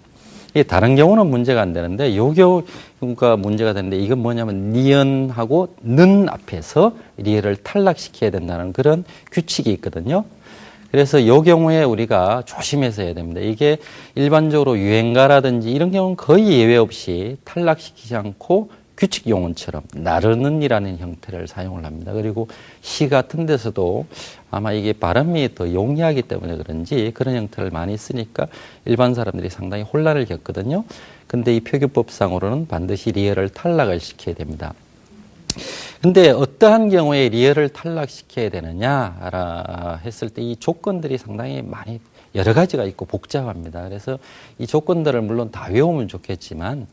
이게 다른 경우는 문제가 안 되는데 요 경우가 문제가 되는데 이건 뭐냐면 니은하고 는 앞에서 리을을 탈락시켜야 된다는 그런 규칙이 있거든요. 그래서 이 경우에 우리가 조심해서 해야 됩니다. 이게 일반적으로 유행가라든지 이런 경우는 거의 예외 없이 탈락시키지 않고 규칙 용언처럼 나르는이라는 형태를 사용을 합니다. 그리고 시 같은 데서도 아마 이게 발음이 더 용이하기 때문에 그런지 그런 형태를 많이 쓰니까 일반 사람들이 상당히 혼란을 겪거든요. 근데 이 표기법상으로는 반드시 리을을 탈락을 시켜야 됩니다. 근데 어떠한 경우에 리을을 탈락시켜야 되느냐 했을 때 이 조건들이 상당히 많이 여러 가지가 있고 복잡합니다. 그래서 이 조건들을 물론 다 외우면 좋겠지만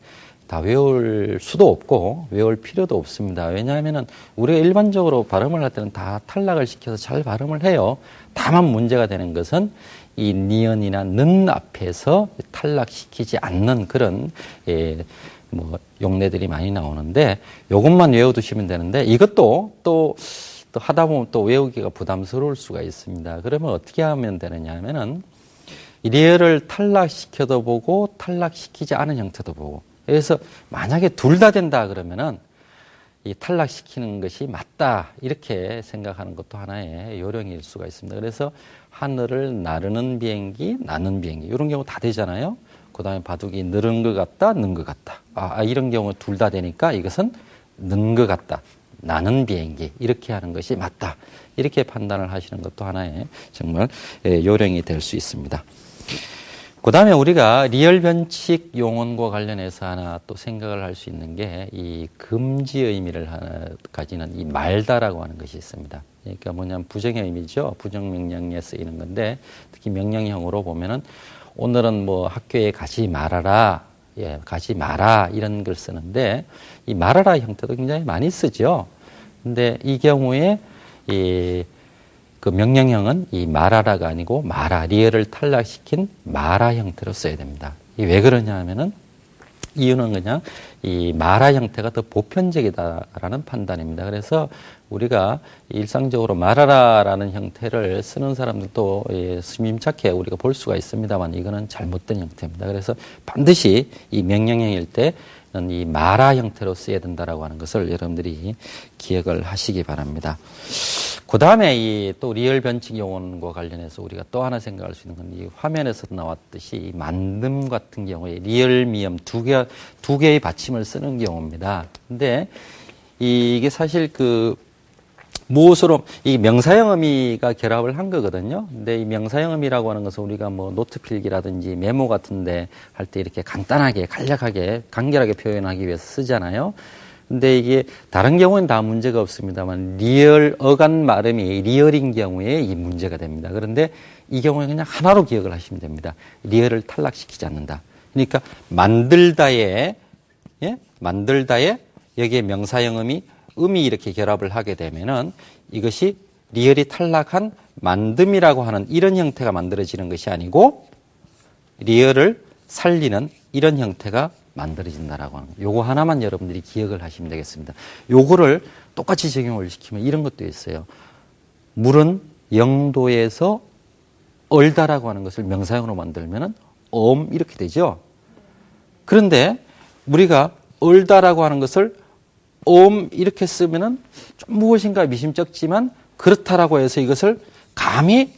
다 외울 수도 없고 외울 필요도 없습니다. 왜냐하면은 우리가 일반적으로 발음을 할 때는 다 탈락을 시켜서 잘 발음을 해요. 다만 문제가 되는 것은 이 니은이나 는 앞에서 탈락시키지 않는 그런 뭐 용례들이 많이 나오는데 요것만 외워두시면 되는데 이것도 또 하다 보면 또 외우기가 부담스러울 수가 있습니다. 그러면 어떻게 하면 되느냐 하면은 리을을 탈락시켜도 보고 탈락시키지 않은 형태도 보고 그래서 만약에 둘 다 된다 그러면은 이 탈락시키는 것이 맞다 이렇게 생각하는 것도 하나의 요령일 수가 있습니다. 그래서 하늘을 나르는 비행기, 나는 비행기 이런 경우 다 되잖아요. 그 다음에 바둑이 느른 것 같다, 는 것 같다. 이런 경우 둘 다 되니까 이것은 는 것 같다, 나는 비행기 이렇게 하는 것이 맞다. 이렇게 판단을 하시는 것도 하나의 정말 요령이 될 수 있습니다. 그 다음에 우리가 리얼 변칙 용언과 관련해서 하나 또 생각을 할 수 있는 게 이 금지 의미를 가지는 이 말다라고 하는 것이 있습니다. 그러니까 뭐냐면 부정의 의미죠. 부정명령에 쓰이는 건데 특히 명령형으로 보면은 오늘은 뭐 학교에 가지 말아라, 가지 마라 이런 걸 쓰는데 이 말아라 형태도 굉장히 많이 쓰죠. 근데 이 경우에 그 명령형은 이 말아라가 아니고 마라, 리을을 탈락시킨 마라 형태로 써야 됩니다. 이게 왜 그러냐 하면은 이유는 그냥 이 마라 형태가 더 보편적이다라는 판단입니다. 그래서 우리가 일상적으로 말아라라는 형태를 쓰는 사람들도 심심찮게 우리가 볼 수가 있습니다만 이거는 잘못된 형태입니다. 그래서 반드시 이 명령형일 때는 이 마라 형태로 써야 된다라고 하는 것을 여러분들이 기억을 하시기 바랍니다. 그 다음에 이 또 리얼 변칙 용언과 관련해서 우리가 또 하나 생각할 수 있는 건 이 화면에서도 나왔듯이 이 만듦 같은 경우에 리얼 미음 두 개의 받침을 쓰는 경우입니다. 근데 이게 사실 그 무엇으로 이 명사형 의미가 결합을 한 거거든요. 근데 이 명사형 의미라고 하는 것은 우리가 뭐 노트 필기라든지 메모 같은데 할 때 이렇게 간단하게 간략하게 간결하게 표현하기 위해서 쓰잖아요. 근데 이게 다른 경우는 다 문제가 없습니다만 리얼 어간 발음이 리얼인 경우에 이 문제가 됩니다. 그런데 이 경우에 그냥 하나로 기억을 하시면 됩니다. 리얼을 탈락시키지 않는다. 그러니까 만들다에 만들다에 여기에 명사형 음이 이렇게 결합을 하게 되면은 이것이 리얼이 탈락한 만듦이라고 하는 이런 형태가 만들어지는 것이 아니고 리얼을 살리는 이런 형태가 만들어진다라고 하는 거. 요거 하나만 여러분들이 기억을 하시면 되겠습니다. 요거를 똑같이 적용을 시키면 이런 것도 있어요. 물은 영도에서 얼다라고 하는 것을 명사형으로 만들면은 이렇게 되죠. 그런데 우리가 얼다라고 하는 것을 이렇게 쓰면은 좀 무엇인가 미심쩍지만 그렇다라고 해서 이것을 감히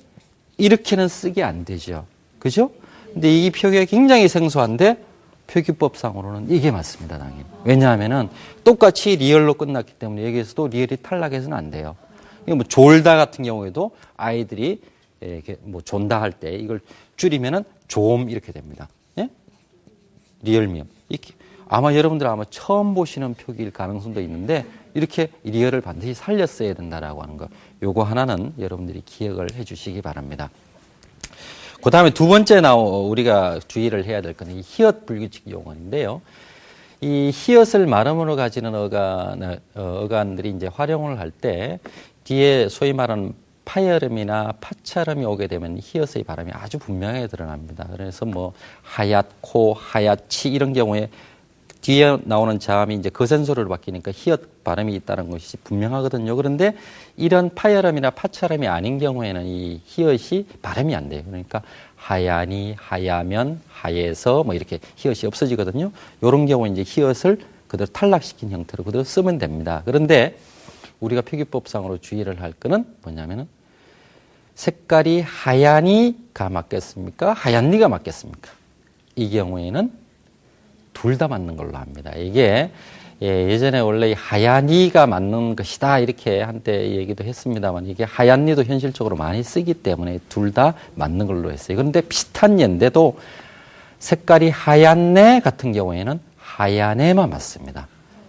이렇게는 쓰기 안 되죠. 그죠? 근데 이 표기가 굉장히 생소한데 표기법상으로는 이게 맞습니다, 당연히. 왜냐하면은 똑같이 리얼로 끝났기 때문에 여기에서도 리얼이 탈락해서는 안 돼요. 이거 뭐 졸다 같은 경우에도 아이들이 이렇게 뭐 존다 할 때 이걸 줄이면은 좀 이렇게 됩니다. 예? 리얼 미음. 이렇게. 아마 여러분들 아마 처음 보시는 표기일 가능성도 있는데 이렇게 리얼을 반드시 살렸어야 된다라고 하는 거. 요거 하나는 여러분들이 기억을 해 주시기 바랍니다. 그 다음에 두 번째 우리가 주의를 해야 될 것은 이 히읗 불규칙 용언인데요. 이 히읗을 말음으로 가지는 어간들이 이제 활용을 할 때 뒤에 소위 말하는 파열음이나 파찰음이 오게 되면 히읗의 발음이 아주 분명하게 드러납니다. 그래서 뭐 하얗고 하얗지 이런 경우에 뒤에 나오는 자음이 이제 거센소리로 바뀌니까 히읗 발음이 있다는 것이 분명하거든요. 그런데 이런 파열음이나 파철음이 아닌 경우에는 이 히읗이 발음이 안 돼요. 그러니까 하야니, 하야면, 하에서 뭐 이렇게 히읗이 없어지거든요. 이런 경우에 이제 히읗을 그대로 탈락시킨 형태로 그대로 쓰면 됩니다. 그런데 우리가 표기법상으로 주의를 할 거는 뭐냐면은 색깔이 하얀이가 맞겠습니까? 하얀니가 맞겠습니까? 이 경우에는 둘 다 맞는 걸로 합니다. 이게 예전에 원래 이 하얀이가 맞는 것이다 이렇게 한때 얘기도 했습니다만 이게 하얀니도 현실적으로 많이 쓰기 때문에 둘 다 맞는 걸로 했어요. 그런데 비슷한 예인데도 색깔이 하얀네 같은 경우에는 하얀에만 맞습니다.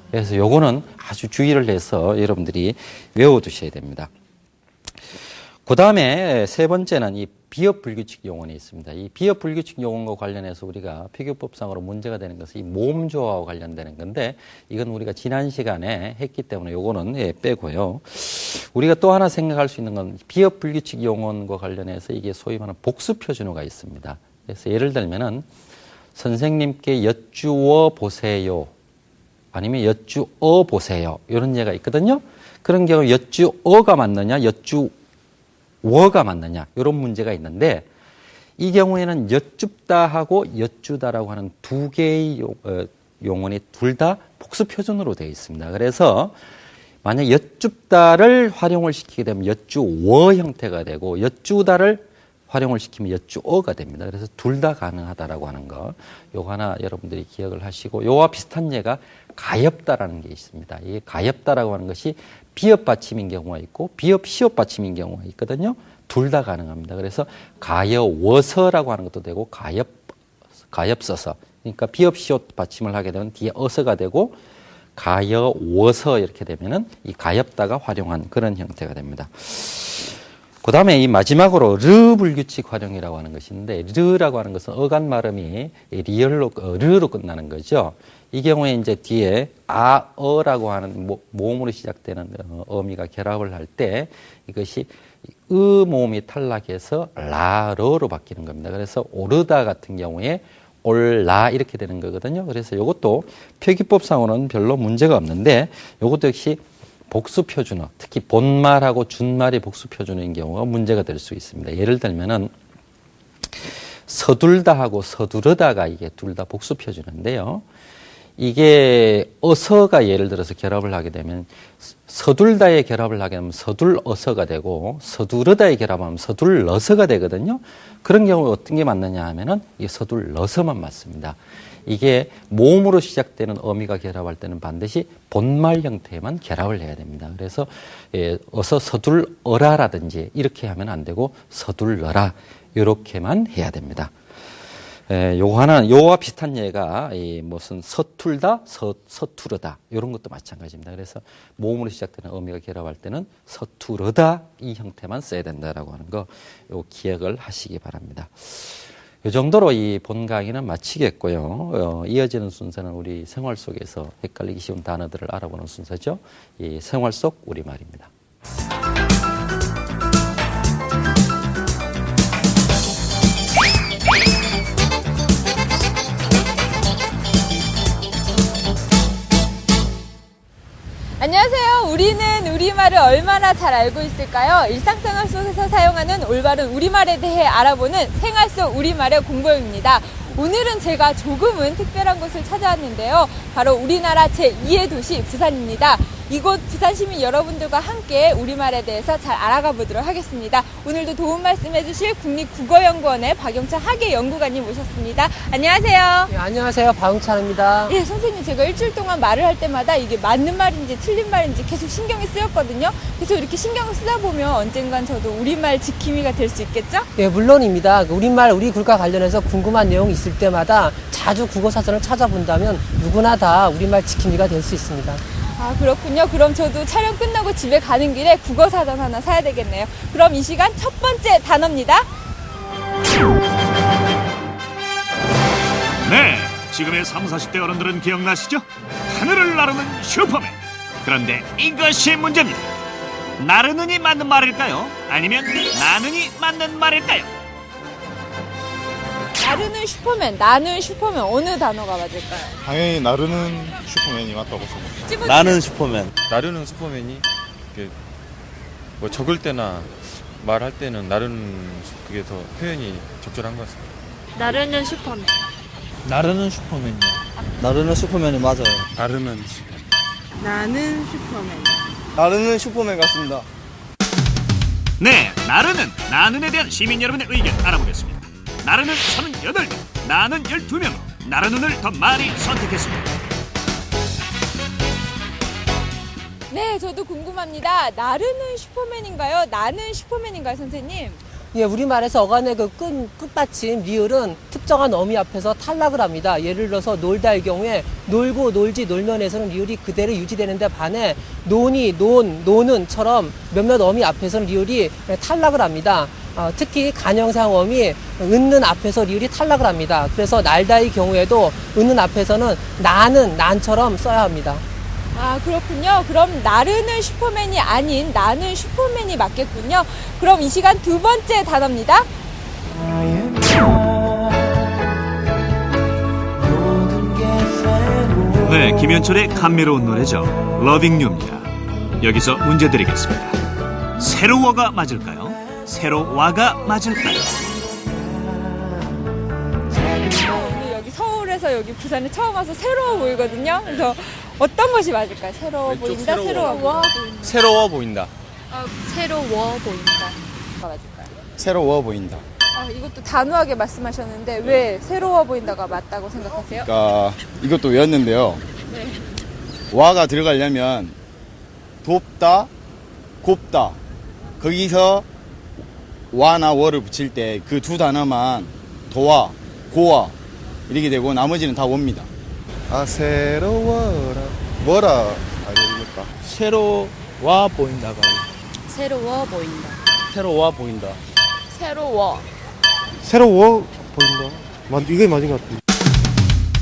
그래서 요거는 아주 주의를 해서 여러분들이 외워두셔야 됩니다. 그 다음에 세 번째는 이 비읍 불규칙 용언이 있습니다. 이 비읍 불규칙 용언과 관련해서 우리가 표기법상으로 문제가 되는 것은 이 모음조화와 관련되는 건데 이건 우리가 지난 시간에 했기 때문에 요거는 빼고요. 우리가 또 하나 생각할 수 있는 건 비읍 불규칙 용언과 관련해서 이게 소위 말하는 복수 표준어가 있습니다. 그래서 예를 들면은 선생님께 여쭈어 보세요. 아니면 여쭈어 보세요. 이런 예가 있거든요. 그런 경우 여쭈어가 맞느냐, 여쭈워가 맞느냐 이런 문제가 있는데 이 경우에는 여쭙다하고 여쭈다라고 하는 두 개의 용언이 둘 다 복수 표준으로 되어 있습니다. 그래서 만약 여쭙다를 활용을 시키게 되면 여쭈워 형태가 되고 여쭈다를 활용을 시키면 여쭈어가 됩니다. 그래서 둘 다 가능하다라고 하는 거 요거 하나 여러분들이 기억을 하시고 요와 비슷한 예가 가엾다라는 게 있습니다. 이게 가엾다라고 하는 것이 비읍 받침인 경우가 있고 비읍 시옷 받침인 경우가 있거든요. 둘 다 가능합니다. 그래서 가여워서라고 하는 것도 되고 가엾어서 그러니까 비읍 시옷 받침을 하게 되면 뒤에 어서가 되고 가여워서 이렇게 되면은 이 가엾다가 활용한 그런 형태가 됩니다. 그 다음에 이 마지막으로 르 불규칙 활용이라고 하는 것이 있는데 르라고 하는 것은 어간 발음이 리얼로 르로 끝나는 거죠. 이 경우에 이제 뒤에 아어라고 하는 모음으로 시작되는 어미가 결합을 할 때 이것이 모음이 탈락해서 라러로 바뀌는 겁니다. 그래서 오르다 같은 경우에 올라 이렇게 되는 거거든요. 그래서 이것도 표기법상으로는 별로 문제가 없는데 이것도 역시 복수 표준어, 특히 본말하고 준말이 복수 표준어인 경우가 문제가 될 수 있습니다. 예를 들면은 서둘다하고 서두르다가 이게 둘 다 복수 표준어인데요. 이게 어서가 예를 들어서 결합을 하게 되면 서둘다에 결합을 하게 되면 서둘어서가 되고 서두르다에 결합하면 서둘러서가 되거든요. 그런 경우에 어떤 게 맞느냐 하면은 이게 서둘러서만 맞습니다. 이게 모음으로 시작되는 어미가 결합할 때는 반드시 본말 형태에만 결합을 해야 됩니다. 그래서 어서 서둘어라라든지 이렇게 하면 안 되고 서둘러라 이렇게만 해야 됩니다. 요거 하나, 요와 비슷한 예가 무슨 서툴다, 서투르다 이런 것도 마찬가지입니다. 그래서 모음으로 시작되는 어미가 결합할 때는 서투르다 이 형태만 써야 된다라고 하는 거 요 기억을 하시기 바랍니다. 이 정도로 이 본 강의는 마치겠고요. 이어지는 순서는 우리 생활 속에서 헷갈리기 쉬운 단어들을 알아보는 순서죠. 이 생활 속 우리말입니다. 안녕하세요. 우리는 우리말을 얼마나 잘 알고 있을까요? 일상생활 속에서 사용하는 올바른 우리말에 대해 알아보는 생활 속 우리말의 공부입니다. 오늘은 제가 조금은 특별한 곳을 찾아왔는데요. 바로 우리나라 제2의 도시 부산입니다. 이곳 부산 시민 여러분들과 함께 우리말에 대해서 잘 알아가 보도록 하겠습니다. 오늘도 도움 말씀해 주실 국립국어연구원의 박영찬 학예연구관님 모셨습니다. 안녕하세요. 네, 안녕하세요. 박영찬입니다. 예, 선생님 제가 일주일 동안 말을 할 때마다 이게 맞는 말인지 틀린 말인지 계속 신경이 쓰였거든요. 그래서 이렇게 신경을 쓰다 보면 언젠간 저도 우리말 지킴이가 될 수 있겠죠? 네, 물론입니다. 우리말, 우리 글과 관련해서 궁금한 내용이 있을 때마다 자주 국어사전을 찾아본다면 누구나 다 우리말 지킴이가 될 수 있습니다. 아, 그렇군요. 그럼 저도 촬영 끝나고 집에 가는 길에 국어사전 하나 사야 되겠네요. 그럼 이 시간 첫 번째 단어입니다. 네, 지금의 30, 40대 어른들은 기억나시죠? 하늘을 나르는 슈퍼맨. 그런데 이것이 문제입니다. 나르는이 맞는 말일까요? 아니면 나는이 맞는 말일까요? 나르는 슈퍼맨, 나는 슈퍼맨 어느 단어가 맞을까요? 당연히 나르는 슈퍼맨이 맞다고 생각해요. 나는 슈퍼맨. 나르는 슈퍼맨이 이렇게 뭐 적을 때나 말할 때는 나르는 그게 더 표현이 적절한 것 같습니다. 나르는 슈퍼맨. 나르는 슈퍼맨이요. 나르는 슈퍼맨이 맞아요. 나르는 슈퍼맨. 나는 슈퍼맨. 나르는 슈퍼맨 같습니다. 네, 나르는에 대한 시민 여러분의 의견 알아보겠습니다. 나르는 38명, 나는 12명, 나르는을 더 많이 선택했습니다. 네, 저도 궁금합니다. 나르는 슈퍼맨인가요? 나는 슈퍼맨인가요, 선생님? 예, 우리말에서 어간의 그 끝받침 리을은 특정한 어미 앞에서 탈락을 합니다. 예를 들어서 놀다의 경우에 놀고 놀지 놀면에서는 리을이 그대로 유지되는데 반해 논이 노는처럼 몇몇 어미 앞에서는 리을이 탈락을 합니다. 특히 간형상 어미 은는 앞에서 리을이 탈락을 합니다. 그래서 날다의 경우에도 은는 앞에서는 난처럼 써야 합니다. 아, 그렇군요. 그럼 나르는 슈퍼맨이 아닌 나는 슈퍼맨이 맞겠군요. 그럼 이 시간 두 번째 단어입니다. 네, 김현철의 감미로운 노래죠. 러빙 유입니다. 여기서 문제 드리겠습니다. 새로워가 맞을까요? 새로와가 맞을까요? 오늘 여기 서울에서 여기 부산에 처음 와서 새로워 보이거든요. 그래서 어떤 것이 맞을까요? 새로워 보인다, 새로워 보인다. 새로워 보인다. 새로워 보인다. 가 맞을까요? 새로워 보인다. 이것도 단호하게 말씀하셨는데 왜 새로워 보인다가 맞다고 생각하세요? 그러니까 이것도 외웠는데요. 네. 와가 들어가려면 돕다, 곱다. 거기서 와나 워를 붙일 때 그 두 단어만 도와, 고와 이렇게 되고 나머지는 다 워입니다. 아, 새로워라. 뭐라 알려줄까? 새로워 보인다가. 새로워 보인다. 새로워 보인다. 새로워. 새로워 보인다. 이게 맞은 것 같은데.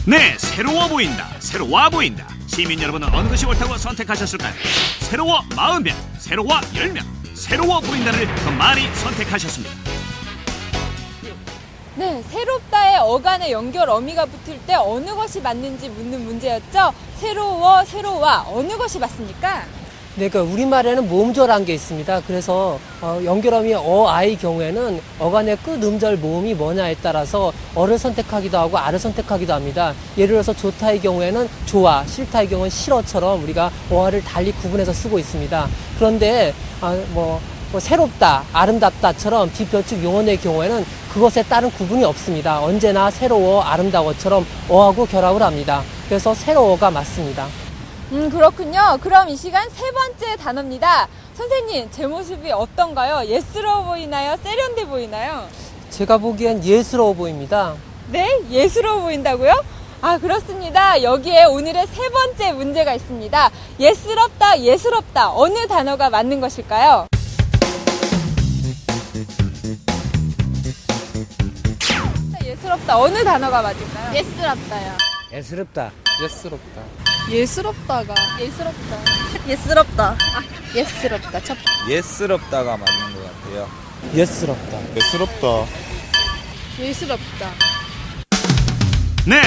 네, 새로워 보인다, 새로와 보인다. 시민 여러분은 어느 것이 옳다고 선택하셨을까요? 새로워 40명, 새로와 10명, 새로워 보인다를 더 많이 선택하셨습니다. 네, 새롭다의 어간의 연결 어미가 붙을 때 어느 것이 맞는지 묻는 문제였죠. 새로워, 새로와 어느 것이 맞습니까? 네, 그러니까 우리말에는 모음절한 게 있습니다. 그래서 연결어미 아의 경우에는 어간의 끝 음절 모음이 뭐냐에 따라서 어를 선택하기도 하고 아를 선택하기도 합니다. 예를 들어서 좋다의 경우에는 좋아, 싫다의 경우는 싫어처럼 우리가 어를 달리 구분해서 쓰고 있습니다. 그런데 새롭다, 아름답다처럼 비변축 용언의 경우에는 그것에 따른 구분이 없습니다. 언제나 새로워, 아름다워처럼 어하고 결합을 합니다. 그래서 새로워가 맞습니다. 그렇군요. 그럼 이 시간 세 번째 단어입니다. 선생님, 제 모습이 어떤가요? 예스러워 보이나요? 세련돼 보이나요? 제가 보기엔 예스러워 보입니다. 네? 예스러워 보인다고요? 아, 그렇습니다. 여기에 오늘의 세 번째 문제가 있습니다. 예스럽다, 예스럽다. 어느 단어가 맞는 것일까요? 예스럽다. 어느 단어가 맞을까요? 예스럽다요. 예스럽다. 예스럽다. 예스럽다가. 예스럽다. 예스럽다. 예스럽다. 첫 예스럽다가 맞는 것 같아요. 예스럽다. 예스럽다. 예스럽다. 네,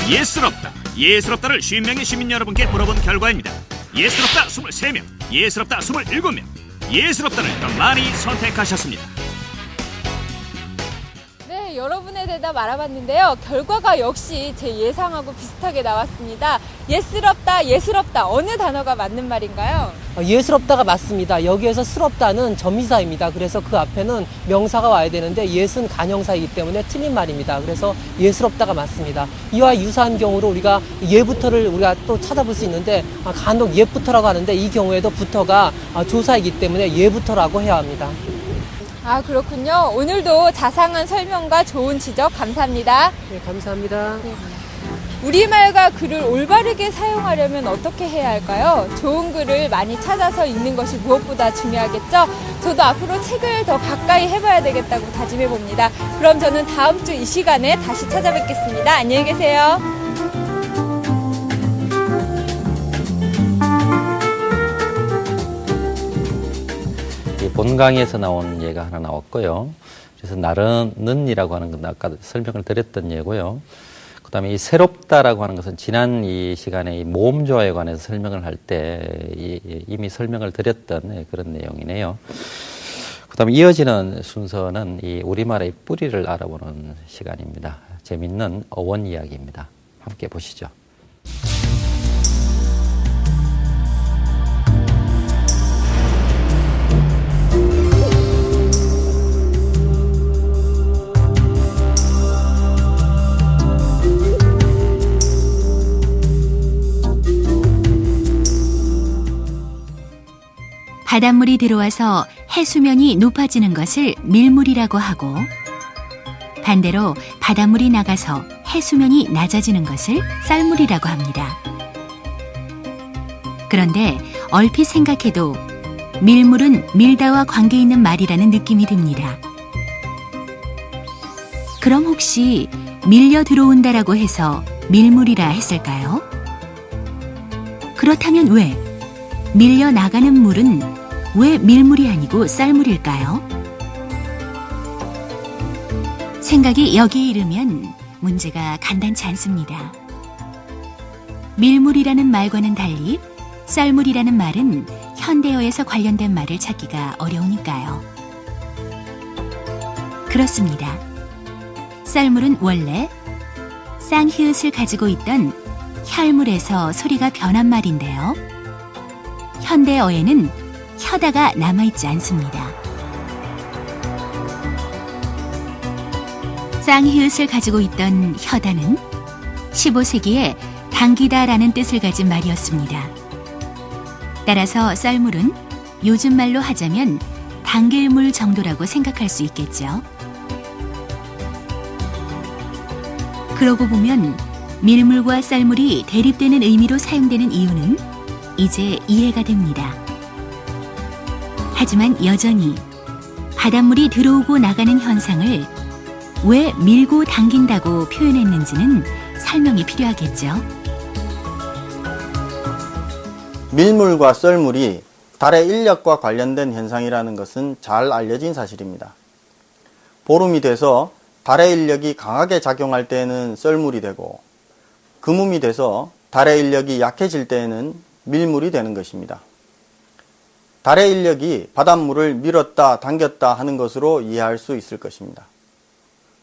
예스럽다. 예스럽다를 50명의 시민 여러분께 물어본 결과입니다. 예스럽다 23명, 예스럽다 27명, 예스럽다를 더 많이 선택하셨습니다. 네, 여러분의 대답 알아봤는데요. 결과가 역시 제 예상하고 비슷하게 나왔습니다. 예스럽다, 예스럽다. 어느 단어가 맞는 말인가요? 예스럽다가 맞습니다. 여기에서 스럽다는 전미사입니다. 그래서 그 앞에는 명사가 와야 되는데 예스는 간형사이기 때문에 틀린 말입니다. 그래서 예스럽다가 맞습니다. 이와 유사한 경우로 우리가 예부터를 우리가 또 찾아볼 수 있는데 간혹 예부터라고 하는데 이 경우에도 부터가 조사이기 때문에 예부터라고 해야 합니다. 아, 그렇군요. 오늘도 자상한 설명과 좋은 지적 감사합니다. 네, 감사합니다. 우리말과 글을 올바르게 사용하려면 어떻게 해야 할까요? 좋은 글을 많이 찾아서 읽는 것이 무엇보다 중요하겠죠? 저도 앞으로 책을 더 가까이 해봐야 되겠다고 다짐해봅니다. 그럼 저는 다음 주 이 시간에 다시 찾아뵙겠습니다. 안녕히 계세요. 본 강의에서 나온 예가 하나 나왔고요. 그래서 나르는이라고 하는 건 아까 설명을 드렸던 예고요. 그 다음에 이 새롭다라고 하는 것은 지난 이 시간에 이 모음조화에 관해서 설명을 할 때 이미 설명을 드렸던 그런 내용이네요. 그 다음에 이어지는 순서는 이 우리말의 뿌리를 알아보는 시간입니다. 재밌는 어원 이야기입니다. 함께 보시죠. 바닷물이 들어와서 해수면이 높아지는 것을 밀물이라고 하고, 반대로 바닷물이 나가서 해수면이 낮아지는 것을 썰물이라고 합니다. 그런데 얼핏 생각해도 밀물은 밀다와 관계 있는 말이라는 느낌이 듭니다. 그럼 혹시 밀려 들어온다라고 해서 밀물이라 했을까요? 그렇다면 왜 밀려 나가는 물은 왜 밀물이 아니고 썰물일까요? 생각이 여기에 이르면 문제가 간단치 않습니다. 밀물이라는 말과는 달리 썰물이라는 말은 현대어에서 관련된 말을 찾기가 어려우니까요. 그렇습니다. 썰물은 원래 쌍히읗을 가지고 있던 혈물에서 소리가 변한 말인데요. 현대어에는 혀다가 남아있지 않습니다. 쌍히읗을 가지고 있던 혀다는 15세기에 당기다라는 뜻을 가진 말이었습니다. 따라서 썰물은 요즘 말로 하자면 당길 물 정도라고 생각할 수 있겠죠. 그러고 보면 밀물과 썰물이 대립되는 의미로 사용되는 이유는 이제 이해가 됩니다. 하지만 여전히 바닷물이 들어오고 나가는 현상을 왜 밀고 당긴다고 표현했는지는 설명이 필요하겠죠. 밀물과 썰물이 달의 인력과 관련된 현상이라는 것은 잘 알려진 사실입니다. 보름이 돼서 달의 인력이 강하게 작용할 때에는 썰물이 되고, 금음이 돼서 달의 인력이 약해질 때에는 밀물이 되는 것입니다. 달의 인력이 바닷물을 밀었다 당겼다 하는 것으로 이해할 수 있을 것입니다.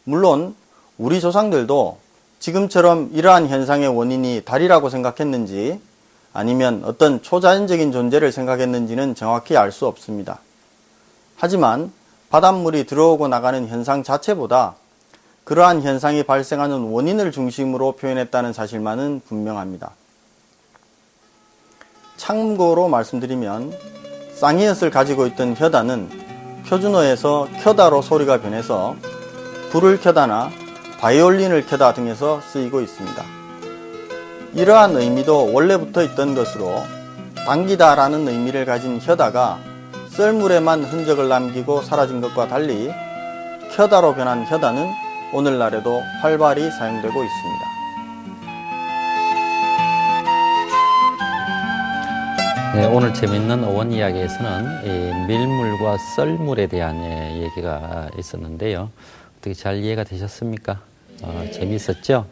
물론 우리 조상들도 지금처럼 이러한 현상의 원인이 달이라고 생각했는지 아니면 어떤 초자연적인 존재를 생각했는지는 정확히 알 수 없습니다. 하지만 바닷물이 들어오고 나가는 현상 자체보다 그러한 현상이 발생하는 원인을 중심으로 표현했다는 사실만은 분명합니다. 참고로 말씀드리면 쌍히읗을 가지고 있던 혀다는 표준어에서 켜다로 소리가 변해서 불을 켜다나 바이올린을 켜다 등에서 쓰이고 있습니다. 이러한 의미도 원래부터 있던 것으로 당기다라는 의미를 가진 혀다가 썰물에만 흔적을 남기고 사라진 것과 달리 켜다로 변한 혀다는 오늘날에도 활발히 사용되고 있습니다. 네, 오늘 재미있는 어원 이야기에서는 밀물과 썰물에 대한 얘기가 있었는데요. 어떻게 잘 이해가 되셨습니까? 재미있었죠?